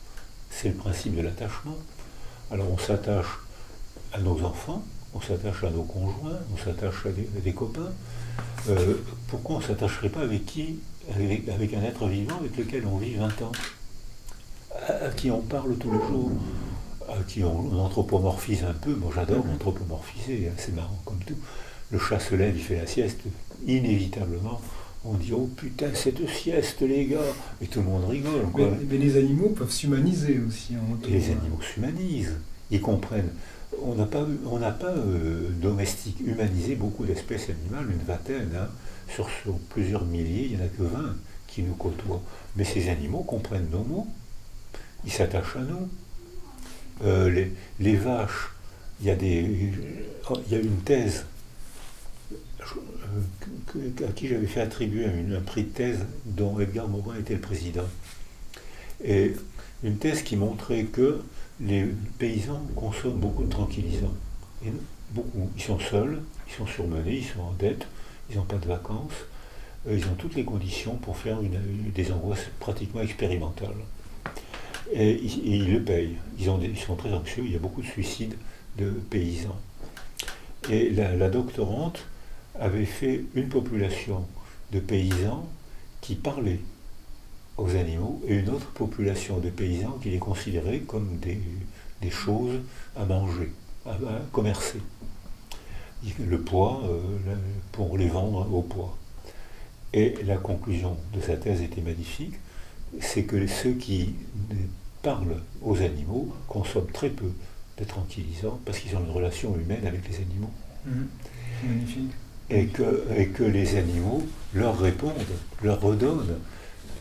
C'est le principe de l'attachement. Alors on s'attache à nos enfants, on s'attache à nos conjoints, on s'attache à des copains. Pourquoi on ne s'attacherait pas avec un être vivant avec lequel on vit 20 ans, à qui on parle tous les jours, à qui on anthropomorphise un peu? Moi j'adore anthropomorphiser, hein, c'est marrant comme tout. Le chat se lève, il fait la sieste, inévitablement. On dit « Oh putain, cette sieste, les gars !» Et tout le monde rigole. Quoi. Mais les animaux peuvent s'humaniser aussi. Et les animaux s'humanisent. Ils comprennent. On n'a pas humanisé beaucoup d'espèces animales, une vingtaine. Hein. Sur plusieurs milliers, il n'y en a que 20 qui nous côtoient. Mais ces animaux comprennent nos mots. Ils s'attachent à nous. Les vaches, il y a une thèse à qui j'avais fait attribuer un prix de thèse dont Edgar Morin était le président. Et une thèse qui montrait que les paysans consomment beaucoup de tranquillisants. Et beaucoup. Ils sont seuls, ils sont surmenés, ils sont en dette, ils n'ont pas de vacances, ils ont toutes les conditions pour faire des angoisses pratiquement expérimentales. Et ils le payent. Ils sont très anxieux, il y a beaucoup de suicides de paysans. Et la doctorante avait fait une population de paysans qui parlaient aux animaux et une autre population de paysans qui les considéraient comme des choses à manger, à commercer. Le poids, pour les vendre au poids. Et la conclusion de sa thèse était magnifique, c'est que ceux qui parlent aux animaux consomment très peu de tranquillisants parce qu'ils ont une relation humaine avec les animaux. Magnifique. et que les animaux leur répondent, leur redonnent.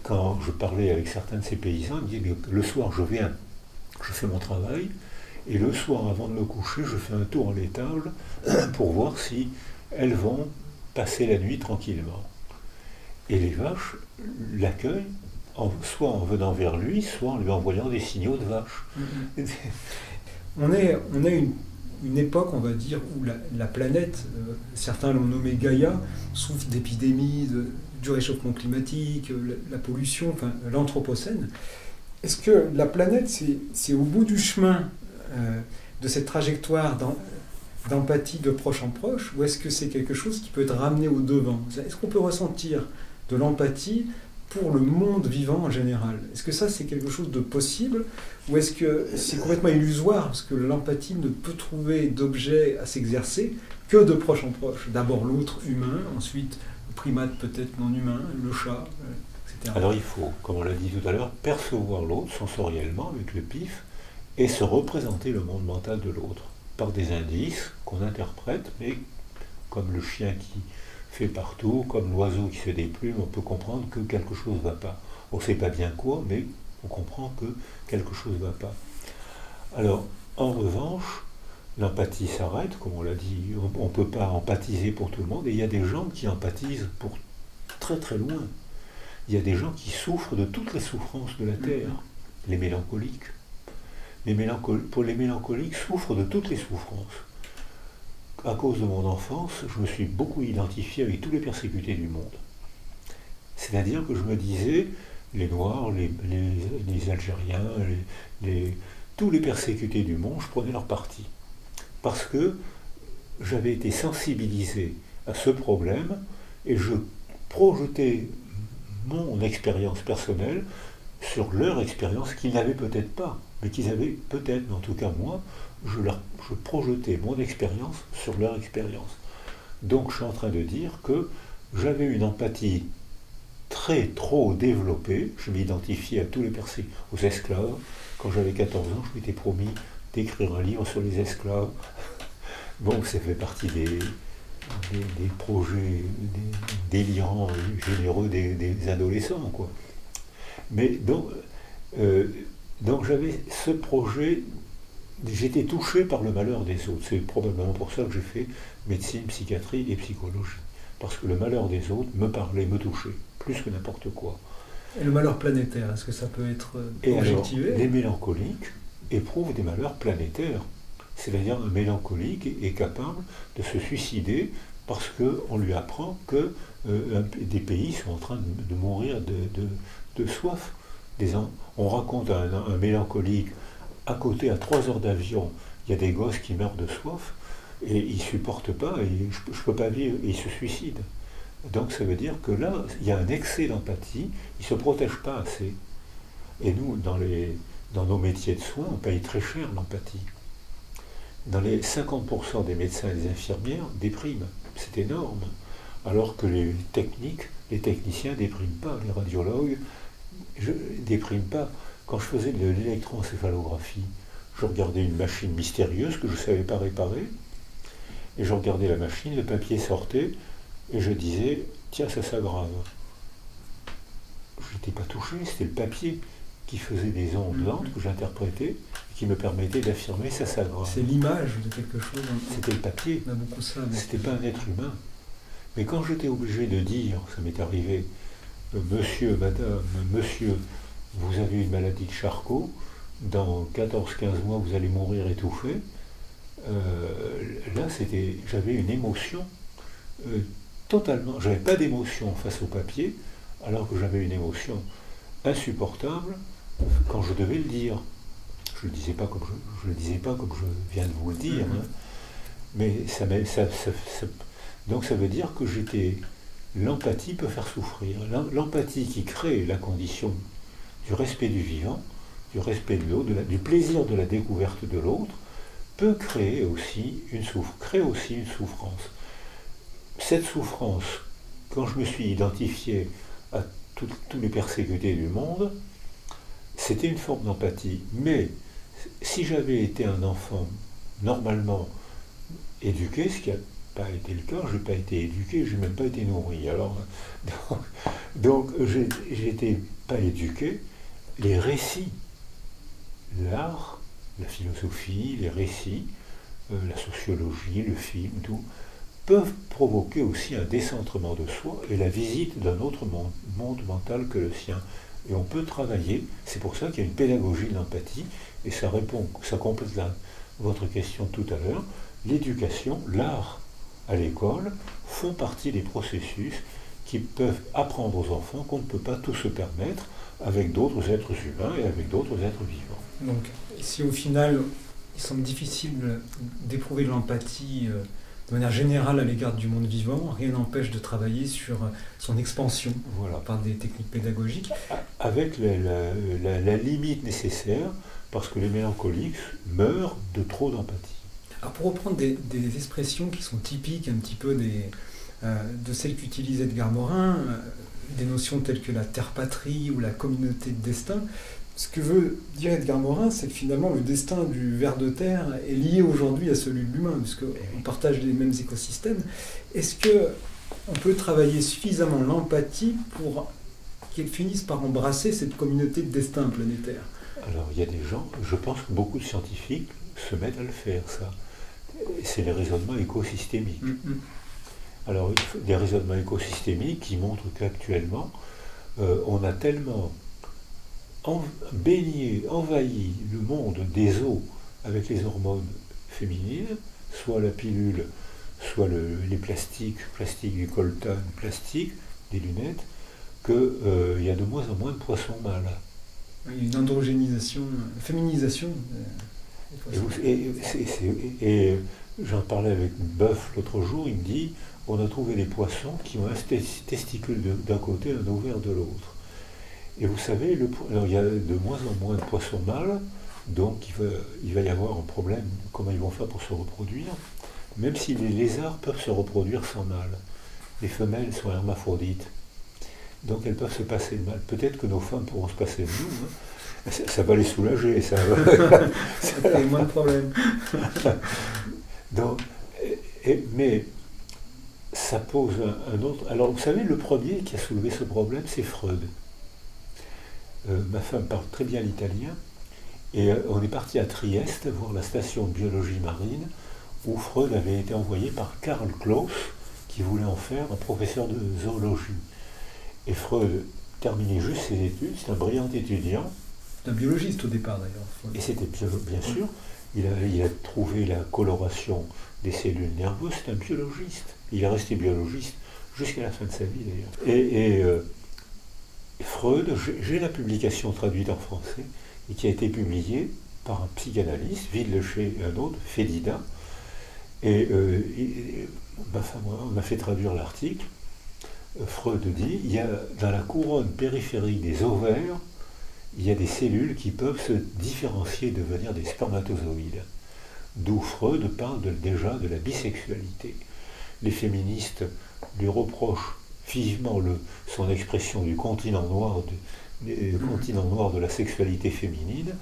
Quand je parlais avec certains de ces paysans, ils me disaient, mais le soir je viens, je fais mon travail, et le soir avant de me coucher, je fais un tour à l'étable pour voir si elles vont passer la nuit tranquillement. Et les vaches l'accueillent, soit en venant vers lui, soit en lui envoyant des signaux de vache. On est une époque, on va dire, où la planète, certains l'ont nommé Gaïa, souffre d'épidémies, du réchauffement climatique, la pollution, enfin l'anthropocène. Est-ce que la planète, c'est au bout du chemin de cette trajectoire d'empathie de proche en proche, ou est-ce que c'est quelque chose qui peut être ramené au devant? Est-ce qu'on peut ressentir de l'empathie pour le monde vivant en général? Est-ce que ça, c'est quelque chose de possible, ou est-ce que c'est complètement illusoire, parce que l'empathie ne peut trouver d'objet à s'exercer que de proche en proche? D'abord l'autre humain, ensuite le primate peut-être non humain, le chat, etc. Alors il faut, comme on l'a dit tout à l'heure, percevoir l'autre sensoriellement avec le pif et se représenter le monde mental de l'autre par des indices qu'on interprète, mais comme le chien qui fait partout, comme l'oiseau qui se déplume, on peut comprendre que quelque chose ne va pas. On ne sait pas bien quoi, mais on comprend que quelque chose ne va pas. Alors, en revanche, l'empathie s'arrête, comme on l'a dit, on ne peut pas empathiser pour tout le monde, et il y a des gens qui empathisent pour très très loin. Il y a des gens qui souffrent de toutes les souffrances de la terre, les mélancoliques. Pour les mélancoliques, souffrent de toutes les souffrances. À cause de mon enfance, je me suis beaucoup identifié avec tous les persécutés du monde. C'est-à-dire que je me disais, les Noirs, les Algériens, tous les persécutés du monde, je prenais leur parti. Parce que j'avais été sensibilisé à ce problème et je projetais mon expérience personnelle sur leur expérience qu'ils n'avaient peut-être pas, mais qu'ils avaient peut-être, mais en tout cas moi, je projetais mon expérience sur leur expérience. Donc je suis en train de dire que j'avais une empathie trop développée, je m'identifiais à tous les persécutés, aux esclaves. Quand j'avais 14 ans, je m'étais promis d'écrire un livre sur les esclaves. Bon, ça fait partie des projets délirants, généreux des adolescents, quoi. Mais donc j'avais ce projet, j'étais touché par le malheur des autres. C'est probablement pour ça que j'ai fait médecine, psychiatrie et psychologie. Parce que le malheur des autres me parlait, me touchait, plus que n'importe quoi. Et le malheur planétaire, est-ce que ça peut être objectivé? Alors, les mélancoliques éprouvent des malheurs planétaires. C'est-à-dire un mélancolique est capable de se suicider parce qu'on lui apprend que des pays sont en train de mourir de soif. On raconte à un mélancolique, à côté, à 3 heures d'avion, il y a des gosses qui meurent de soif, et ils ne supportent pas, et je ne peux pas vivre, et ils se suicident. Donc ça veut dire que là, il y a un excès d'empathie, ils ne se protègent pas assez. Et nous, dans nos métiers de soins, on paye très cher l'empathie. Dans les 50% des médecins et des infirmières dépriment. C'est énorme. Alors que les techniciens ne dépriment pas, les radiologues ne dépriment pas. Quand je faisais de l'électroencéphalographie, je regardais une machine mystérieuse que je ne savais pas réparer, et je regardais la machine, le papier sortait, et je disais, tiens, ça s'aggrave. Je n'étais pas touché, c'était le papier qui faisait des ondes lentes que j'interprétais, et qui me permettait d'affirmer, ça s'aggrave. C'est l'image de quelque chose. C'était le papier, on a beaucoup ça, mais... c'était pas un être humain. Mais quand j'étais obligé de dire, ça m'est arrivé, monsieur, madame, monsieur, vous avez une maladie de Charcot, dans 14-15 mois vous allez mourir étouffé, là j'avais une émotion totalement, j'avais pas d'émotion face au papier, alors que j'avais une émotion insupportable quand je devais le dire. Je le disais pas comme le disais pas comme je viens de vous le dire, hein. Mais donc ça veut dire que l'empathie peut faire souffrir. L'empathie qui crée la condition du respect du vivant, du respect de l'autre, du plaisir de la découverte de l'autre, peut créer aussi une souffrance. Cette souffrance, quand je me suis identifié à tous les persécutés du monde, c'était une forme d'empathie. Mais si j'avais été un enfant normalement éduqué, ce qui a pas été le cas, je n'ai pas été éduqué, je n'ai même pas été nourri. Alors, donc j'ai été pas éduqué. Les récits, l'art, la philosophie, les récits, la sociologie, le film, tout, peuvent provoquer aussi un décentrement de soi et la visite d'un autre monde mental que le sien. Et on peut travailler, c'est pour ça qu'il y a une pédagogie de l'empathie, et ça complète votre question tout à l'heure. L'éducation, l'art à l'école font partie des processus qui peuvent apprendre aux enfants qu'on ne peut pas tout se permettre avec d'autres êtres humains et avec d'autres êtres vivants. Donc, si au final, il semble difficile d'éprouver de l'empathie de manière générale à l'égard du monde vivant, rien n'empêche de travailler sur son expansion par des techniques pédagogiques. Avec la limite nécessaire, parce que les mélancoliques meurent de trop d'empathie. Alors pour reprendre des expressions qui sont typiques un petit peu de celles qu'utilise Edgar Morin, des notions telles que la terre-patrie ou la communauté de destin, ce que veut dire Edgar Morin, c'est que finalement le destin du ver de terre est lié aujourd'hui à celui de l'humain, puisqu'on partage les mêmes écosystèmes. Est-ce qu'on peut travailler suffisamment l'empathie pour qu'elle finisse par embrasser cette communauté de destin planétaire? Alors il y a des gens, je pense que beaucoup de scientifiques se mettent à le faire, ça. C'est les raisonnements écosystémiques. Alors il faut des raisonnements écosystémiques qui montrent qu'actuellement, on a tellement envahi le monde des eaux avec les hormones féminines, soit la pilule, soit les plastiques du coltan, plastique, des lunettes, qu'il y a de moins en moins de poissons mâles. Il y a une androgénisation, féminisation. Et j'en parlais avec Boeuf l'autre jour, il me dit, on a trouvé des poissons qui ont un testicule d'un côté, un ovaire de l'autre. Et vous savez, alors il y a de moins en moins de poissons mâles, donc il va y avoir un problème, comment ils vont faire pour se reproduire, même si les lézards peuvent se reproduire sans mâle. Les femelles sont hermaphrodites, donc elles peuvent se passer de mâle. Peut-être que nos femmes pourront se passer de nous, hein. Ça va les soulager, ça fait moins de problèmes. Donc, mais ça pose un autre... Alors vous savez, le premier qui a soulevé ce problème, c'est Freud. Ma femme parle très bien l'italien, et on est parti à Trieste voir la station de biologie marine, où Freud avait été envoyé par Karl Klaus, qui voulait en faire un professeur de zoologie. Et Freud terminait juste ses études, c'est un brillant étudiant. C'est un biologiste au départ d'ailleurs. Freud. Et c'était bien sûr, il a trouvé la coloration des cellules nerveuses, c'est un biologiste. Il est resté biologiste jusqu'à la fin de sa vie d'ailleurs. Et Freud, j'ai la publication traduite en français, et qui a été publiée par un psychanalyste, Villecher et un autre, Félida. Et ma femme, on a fait traduire l'article. Freud dit, il y a dans la couronne périphérique des ovaires, il y a des cellules qui peuvent se différencier et devenir des spermatozoïdes. D'où Freud parle déjà de la bisexualité. Les féministes lui reprochent vivement son expression du continent noir de la sexualité féminine,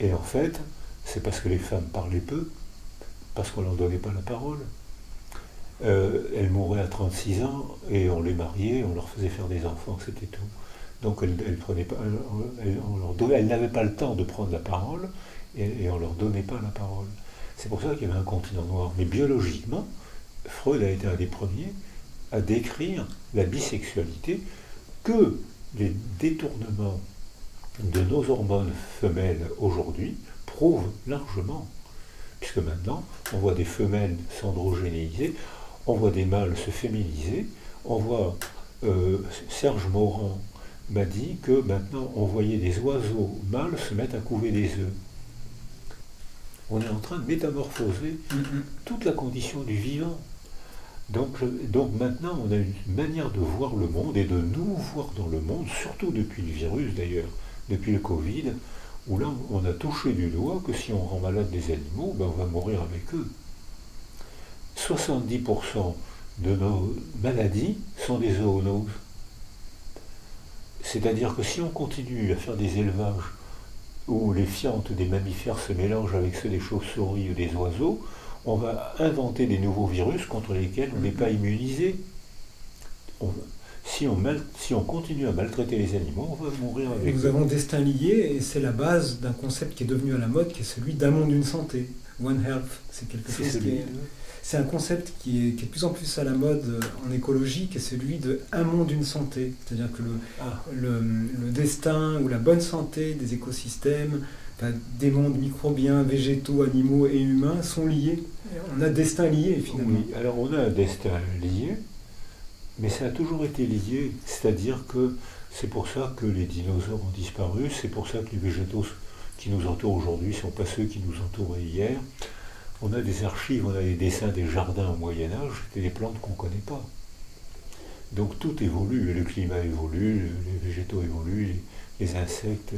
et en fait, c'est parce que les femmes parlaient peu, parce qu'on ne leur donnait pas la parole. Elles mouraient à 36 ans, et on les mariait, on leur faisait faire des enfants, c'était tout. Donc elles n'avaient pas le temps de prendre la parole, et on ne leur donnait pas la parole. C'est pour ça qu'il y avait un continent noir. Mais biologiquement, Freud a été un des premiers à décrire la bisexualité, que les détournements de nos hormones femelles aujourd'hui prouvent largement. Puisque maintenant, on voit des femelles s'androgénéiser, on voit des mâles se féminiser, on voit, Serge Morand m'a dit que maintenant on voyait des oiseaux mâles se mettre à couver des œufs. On est en train de métamorphoser toute la condition du vivant. Donc maintenant, on a une manière de voir le monde et de nous voir dans le monde, surtout depuis le virus d'ailleurs, depuis le Covid, où là, on a touché du doigt que si on rend malade des animaux, ben on va mourir avec eux. 70% de nos maladies sont des zoonoses. C'est-à-dire que si on continue à faire des élevages où les fientes des mammifères se mélangent avec ceux des chauves-souris ou des oiseaux, on va inventer des nouveaux virus contre lesquels on n'est pas immunisé. Si on continue à maltraiter les animaux, on va mourir avec eux. Nous avons destin lié, et c'est la base d'un concept qui est devenu à la mode, qui est celui d'un monde, une santé. One Health, c'est quelque chose qui est... C'est un concept qui est de plus en plus à la mode en écologie, qui est celui de un monde, une santé. C'est-à-dire que le destin ou la bonne santé des écosystèmes, des mondes microbiens, végétaux, animaux et humains sont liés. On a destin lié finalement. Oui, alors on a un destin lié, mais ça a toujours été lié. C'est-à-dire que c'est pour ça que les dinosaures ont disparu, c'est pour ça que les végétaux qui nous entourent aujourd'hui ne sont pas ceux qui nous entouraient hier. On a des archives, on a des dessins des jardins au Moyen-Âge, c'était des plantes qu'on ne connaît pas. Donc tout évolue, le climat évolue, les végétaux évoluent, les insectes.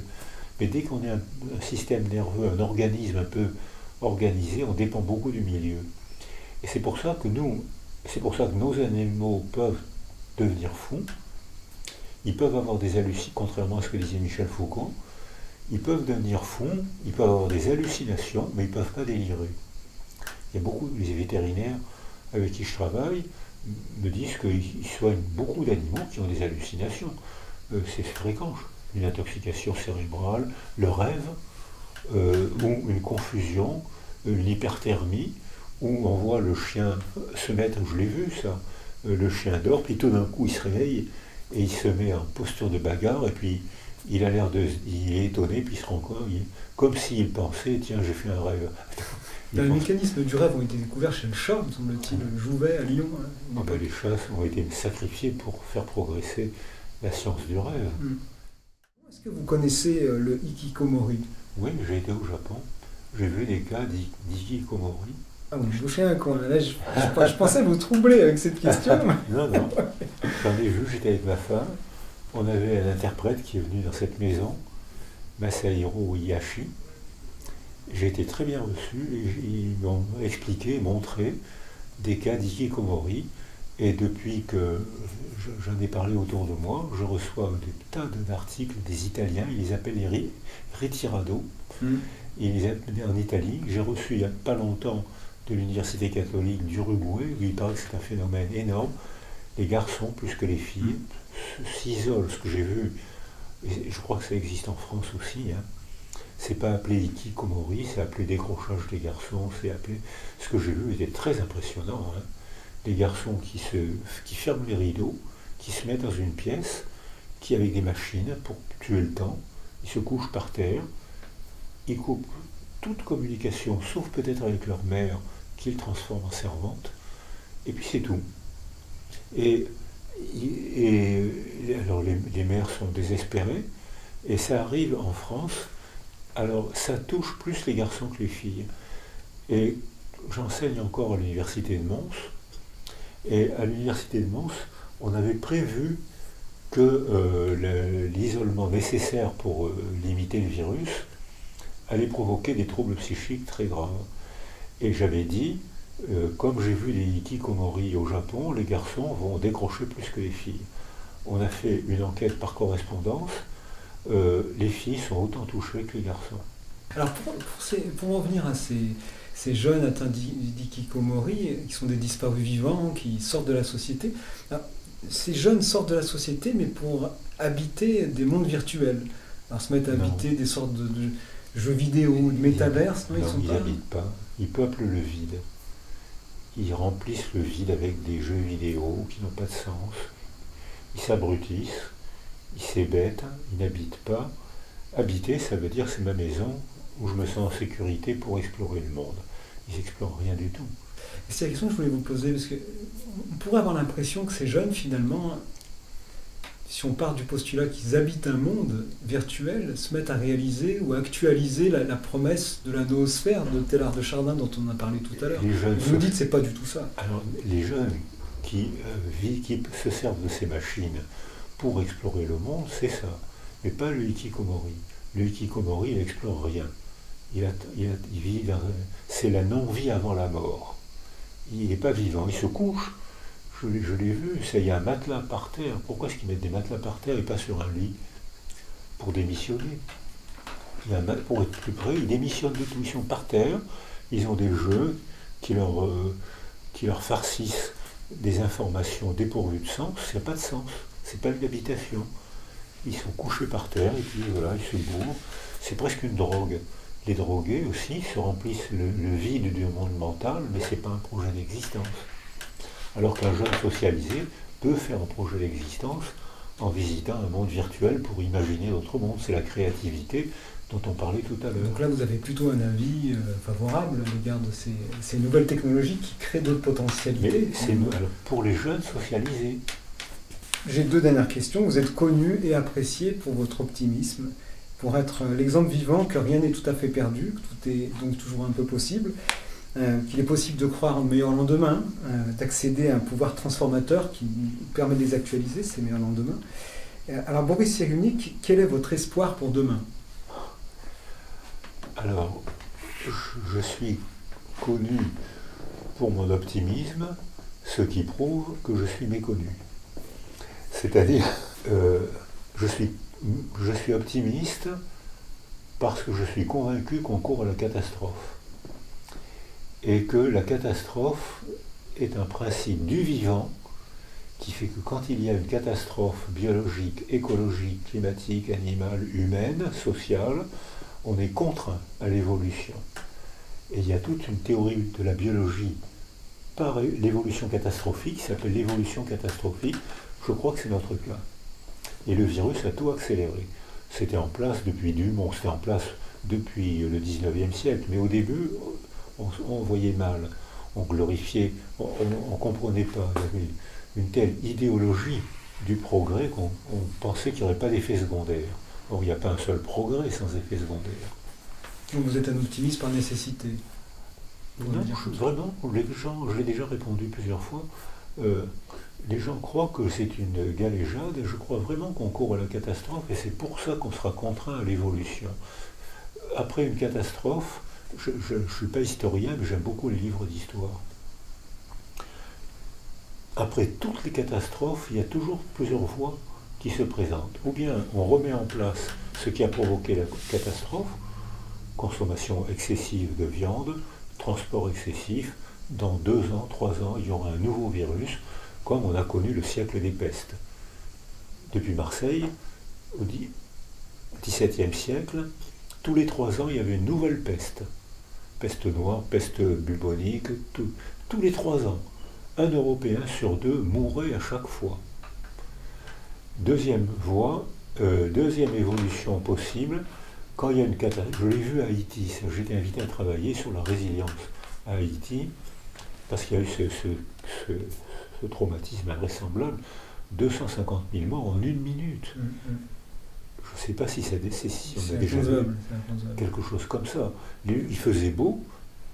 Mais dès qu'on est un système nerveux, un organisme un peu organisé, on dépend beaucoup du milieu. Et c'est pour ça que nos animaux peuvent devenir fous, ils peuvent avoir des hallucinations, contrairement à ce que disait Michel Foucault, ils peuvent devenir fous, ils peuvent avoir des hallucinations, mais ils ne peuvent pas délirer. Il y a beaucoup de vétérinaires avec qui je travaille me disent qu'ils soignent beaucoup d'animaux qui ont des hallucinations. C'est fréquent. Une intoxication cérébrale, le rêve, ou une confusion, une hyperthermie, où on voit le chien se mettre, je l'ai vu ça, le chien dort, puis tout d'un coup il se réveille et il se met en posture de bagarre, et puis il a l'air il est étonné, puis il se rend compte, comme s'il pensait, tiens, j'ai fait un rêve. Les mécanismes du rêve ont été découverts chez le chat, me semble-t-il, Jouvet à Lyon. Les chats ont été sacrifiés pour faire progresser la science du rêve. Est-ce que vous connaissez le hikikomori? Oui, j'ai été au Japon. J'ai vu des cas d'hikikomori. Ah, vous me bouchez un coin. Là, je pensais vous troubler avec cette question. Non. J'en ai vu, j'étais avec ma femme. On avait un interprète qui est venu dans cette maison, Masahiro Iyashi. J'ai été très bien reçu et ils m'ont expliqué, montré des cas d'hikikomori. Et depuis que j'en ai parlé autour de moi, je reçois des tas d'articles des Italiens, ils les appellent les ritirado. Ils les appellent en Italie. J'ai reçu il n'y a pas longtemps de l'Université catholique d'Uruguay, où il paraît que c'est un phénomène énorme. Les garçons, plus que les filles, s'isolent, ce que j'ai vu, et je crois que ça existe en France aussi, c'est pas appelé hikikomori, c'est appelé décrochage des garçons, c'est appelé... Ce que j'ai vu était très impressionnant. Des garçons qui ferment les rideaux, qui se mettent dans une pièce, qui avec des machines pour tuer le temps, ils se couchent par terre, ils coupent toute communication, sauf peut-être avec leur mère, qu'ils transforment en servante, et puis c'est tout. Et alors les mères sont désespérées, et ça arrive en France. Alors ça touche plus les garçons que les filles. Et j'enseigne encore à l'université de Mons, et à l'université de Mons, on avait prévu que l'isolement nécessaire pour limiter le virus allait provoquer des troubles psychiques très graves. Et j'avais dit, comme j'ai vu des hikikomori au Japon, les garçons vont décrocher plus que les filles. On a fait une enquête par correspondance, les filles sont autant touchées que les garçons. Alors pour revenir à ces jeunes atteints d'hikikomori, qui sont des disparus vivants, qui sortent de la société, alors, ces jeunes sortent de la société, mais pour habiter des mondes virtuels. Alors se mettre à habiter des sortes de jeux vidéo, de métaverse, ils n'habitent pas, ils peuplent le vide. Ils remplissent le vide avec des jeux vidéo qui n'ont pas de sens. Ils s'abrutissent, ils s'hébètent, ils n'habitent pas. Habiter, ça veut dire c'est ma maison où je me sens en sécurité pour explorer le monde. Ils n'explorent rien du tout. C'est la question que je voulais vous poser, parce qu'on pourrait avoir l'impression que ces jeunes, finalement, si on part du postulat qu'ils habitent un monde virtuel, se mettent à réaliser ou à actualiser la promesse de la noosphère de Teilhard de Chardin dont on a parlé tout à l'heure. Vous dites que c'est pas du tout ça. Alors, les jeunes qui se servent de ces machines pour explorer le monde, c'est ça. Mais pas le hikikomori. Le hikikomori, il n'explore rien. Il vit c'est la non-vie avant la mort. Il n'est pas vivant, il se couche. Je l'ai vu, il y a un matelas par terre. Pourquoi est-ce qu'ils mettent des matelas par terre et pas sur un lit? Pour démissionner. Pour être plus près, ils démissionnent de tout. Ils sont par terre, ils ont des jeux, qui leur farcissent des informations dépourvues de sens, il n'y a pas de sens. C'est pas une habitation. Ils sont couchés par terre et puis voilà, ils se bourrent. C'est presque une drogue. Les drogués aussi se remplissent le vide du monde mental, mais ce n'est pas un projet d'existence. Alors qu'un jeune socialisé peut faire un projet d'existence en visitant un monde virtuel pour imaginer d'autres mondes. C'est la créativité dont on parlait tout à l'heure. Donc là, vous avez plutôt un avis favorable à l'égard de ces nouvelles technologies qui créent d'autres potentialités. Mais c'est alors, pour les jeunes socialisés. J'ai 2 dernières questions. Vous êtes connu et apprécié pour votre optimisme, pour être l'exemple vivant que rien n'est tout à fait perdu, que tout est donc toujours un peu possible, qu'il est possible de croire en meilleur lendemain, d'accéder à un pouvoir transformateur qui nous permet de les actualiser, ces meilleurs lendemains. Alors Boris Cyrulnik, quel est votre espoir pour demain? Alors, je suis connu pour mon optimisme, ce qui prouve que je suis méconnu. C'est-à-dire, je suis optimiste parce que je suis convaincu qu'on court à la catastrophe. Et que la catastrophe est un principe du vivant qui fait que quand il y a une catastrophe biologique, écologique, climatique, animale, humaine, sociale, on est contraint à l'évolution. Et il y a toute une théorie de la biologie par l'évolution catastrophique, qui s'appelle l'évolution catastrophique. Je crois que c'est notre cas. Et le virus a tout accéléré. C'était en place depuis Dumont, c'était en place depuis le 19e siècle, mais au début, on voyait mal, on glorifiait, on ne comprenait pas. Il y avait une telle idéologie du progrès qu'on pensait qu'il n'y aurait pas d'effet secondaire. Or, il n'y a pas un seul progrès sans effet secondaire. Donc vous êtes un optimiste par nécessité? Non, vraiment, les gens, je l'ai déjà répondu plusieurs fois, les gens croient que c'est une galéjade, et je crois vraiment qu'on court à la catastrophe, et c'est pour ça qu'on sera contraint à l'évolution. Après une catastrophe, je ne suis pas historien, mais j'aime beaucoup les livres d'histoire. Après toutes les catastrophes, il y a toujours plusieurs voies qui se présentent. Ou bien on remet en place ce qui a provoqué la catastrophe, consommation excessive de viande, transport excessif, dans 2 ans, 3 ans, il y aura un nouveau virus, comme on a connu le siècle des pestes. Depuis Marseille, au XVIIe siècle, tous les 3 ans, il y avait une nouvelle peste. Peste noire, peste bubonique, tous les 3 ans. Un Européen sur 2 mourait à chaque fois. Deuxième voie, deuxième évolution possible, quand il y a une catastrophe. Je l'ai vu à Haïti, j'étais invité à travailler sur la résilience à Haïti, parce qu'il y a eu ce traumatisme invraisemblable, 250 000 morts en 1 minute. Je ne sais pas si on a déjà vu quelque chose comme ça. Il faisait beau,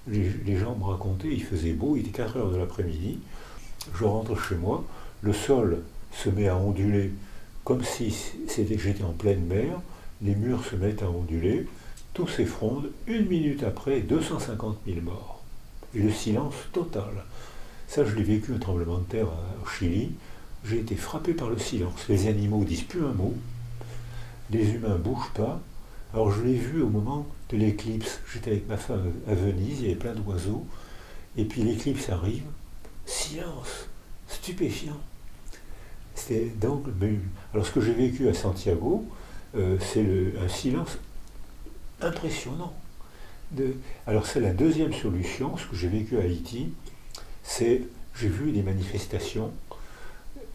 les gens me racontaient, il faisait beau, il était 4 heures de l'après-midi, je rentre chez moi, le sol se met à onduler comme si j'étais en pleine mer, les murs se mettent à onduler, tout s'effondre, 1 minute après, 250 000 morts. Et le silence total. Ça, je l'ai vécu un tremblement de terre au Chili, j'ai été frappé par le silence. Les animaux ne disent plus un mot, les humains ne bougent pas. Alors je l'ai vu au moment de l'éclipse, j'étais avec ma femme à Venise, il y avait plein d'oiseaux, et puis l'éclipse arrive, silence, stupéfiant. C'était donc, alors ce que j'ai vécu à Santiago, c'est un silence impressionnant. Alors c'est la deuxième solution, ce que j'ai vécu à Haïti, c'est, j'ai vu des manifestations,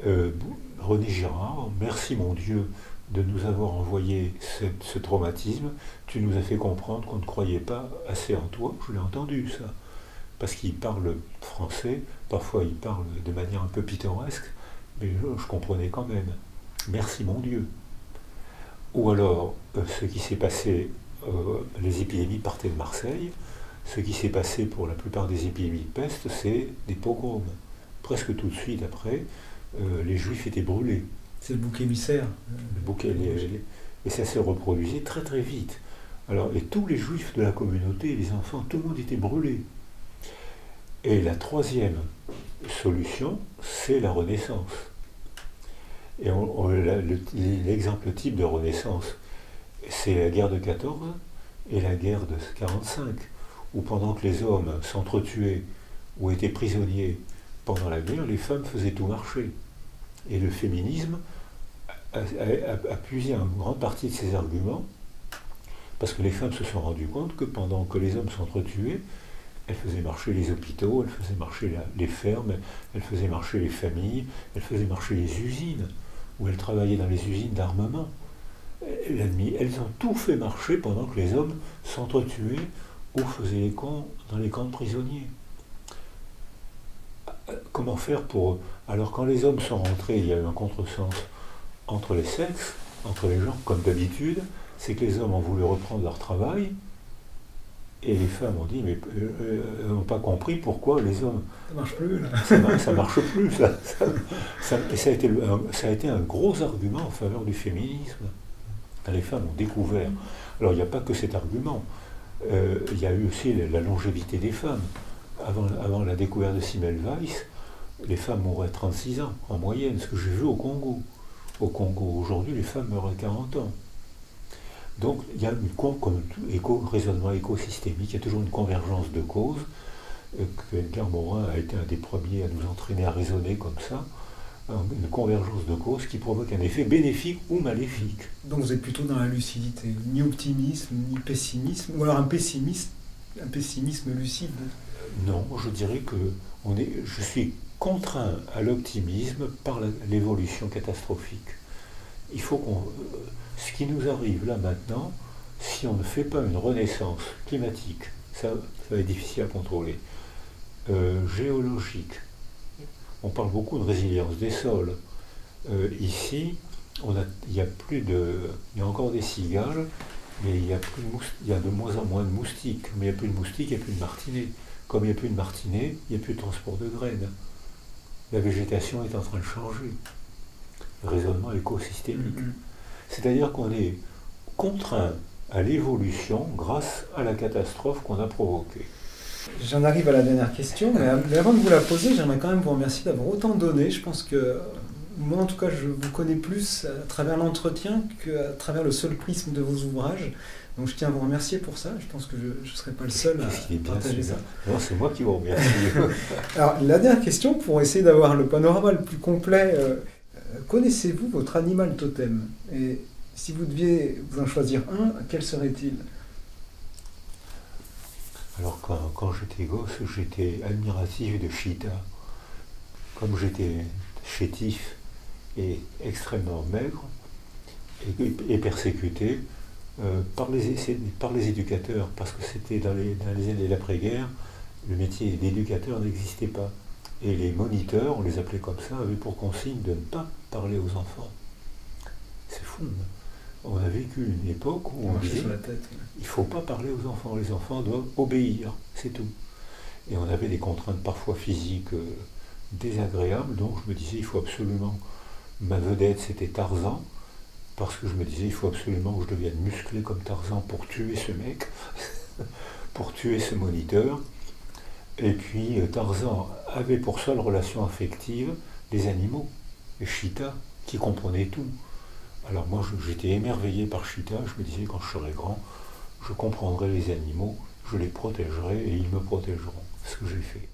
René Girard, merci mon Dieu de nous avoir envoyé ce traumatisme, tu nous as fait comprendre qu'on ne croyait pas assez en toi, je l'ai entendu ça, parce qu'il parle français, parfois il parle de manière un peu pittoresque, mais je comprenais quand même. Merci mon Dieu. Ou alors, ce qui s'est passé, les épidémies partaient de Marseille, ce qui s'est passé pour la plupart des épidémies de peste, c'est des pogroms. Presque tout de suite après, les Juifs étaient brûlés. C'est le bouc émissaire. Et ça s'est reproduit très très vite. Alors, et tous les Juifs de la communauté, les enfants, tout le monde était brûlé. Et la troisième solution, c'est la Renaissance. Et l'exemple type de Renaissance, c'est la guerre de 14 et la guerre de 45, où pendant que les hommes s'entretuaient ou étaient prisonniers pendant la guerre, les femmes faisaient tout marcher. Et le féminisme a puisé une grande partie de ses arguments, parce que les femmes se sont rendues compte que pendant que les hommes s'entretuaient, elles faisaient marcher les hôpitaux, elles faisaient marcher les fermes, elles faisaient marcher les familles, elles faisaient marcher les usines, où elles travaillaient dans les usines d'armement. Elles ont tout fait marcher pendant que les hommes s'entretuaient ou faisaient les camps dans les camps de prisonniers. Comment faire pour... Alors quand les hommes sont rentrés, il y a eu un contresens entre les sexes, entre les genres, comme d'habitude, c'est que les hommes ont voulu reprendre leur travail, et les femmes ont dit, mais elles n'ont pas compris pourquoi les hommes... Ça marche plus, là. Ça marche plus, et ça a été un gros argument en faveur du féminisme. Les femmes ont découvert. Alors il n'y a pas que cet argument. Il y a eu aussi la longévité des femmes. Avant la découverte de Semmelweis, les femmes mouraient à 36 ans, en moyenne, ce que j'ai vu au Congo. Au Congo, aujourd'hui, les femmes meurent à 40 ans. Donc, il y a un raisonnement écosystémique, il y a toujours une convergence de causes, que Edgar Morin a été un des premiers à nous entraîner à raisonner comme ça, une convergence de causes qui provoque un effet bénéfique ou maléfique. Donc vous êtes plutôt dans la lucidité, ni optimisme, ni pessimisme, ou alors un pessimisme lucide. Non, je dirais que je suis contraint à l'optimisme par l'évolution catastrophique. Il faut ce qui nous arrive là maintenant, si on ne fait pas une renaissance climatique, ça va être difficile à contrôler, géologique. On parle beaucoup de résilience des sols. Ici, il y a encore des cigales, mais il y a de moins en moins de moustiques. Mais il n'y a plus de moustiques, il n'y a plus de martinets. Comme il n'y a plus de martinets, il n'y a plus de transport de graines. La végétation est en train de changer. Raisonnement écosystémique. C'est-à-dire qu'on est contraint à l'évolution grâce à la catastrophe qu'on a provoquée. J'en arrive à la dernière question, mais avant de vous la poser, j'aimerais quand même vous remercier d'avoir autant donné. Je pense que moi, en tout cas, je vous connais plus à travers l'entretien qu'à travers le seul prisme de vos ouvrages. Donc je tiens à vous remercier pour ça. Je pense que je ne serai pas le seul à partager ça. Non, c'est moi qui vous remercie. Alors, la dernière question, pour essayer d'avoir le panorama le plus complet, connaissez-vous votre animal totem? Et si vous deviez vous en choisir un, quel serait-il? Alors quand j'étais gosse, j'étais admiratif de Chita. Comme j'étais chétif et extrêmement maigre et persécuté par les éducateurs, parce que c'était dans les années de l'après-guerre, le métier d'éducateur n'existait pas. Et les moniteurs, on les appelait comme ça, avaient pour consigne de ne pas parler aux enfants. C'est fou. On a vécu une époque où on disait il ne faut pas parler aux enfants, les enfants doivent obéir, c'est tout. Et on avait des contraintes parfois physiques désagréables, donc je me disais il faut absolument, ma vedette c'était Tarzan, parce que je me disais il faut absolument que je devienne musclé comme Tarzan pour tuer ce mec, pour tuer ce moniteur. Et puis Tarzan avait pour seule relation affective les animaux, et Chita qui comprenait tout. Alors moi j'étais émerveillé par Chita, je me disais quand je serai grand, je comprendrai les animaux, je les protégerai et ils me protégeront. C'est ce que j'ai fait.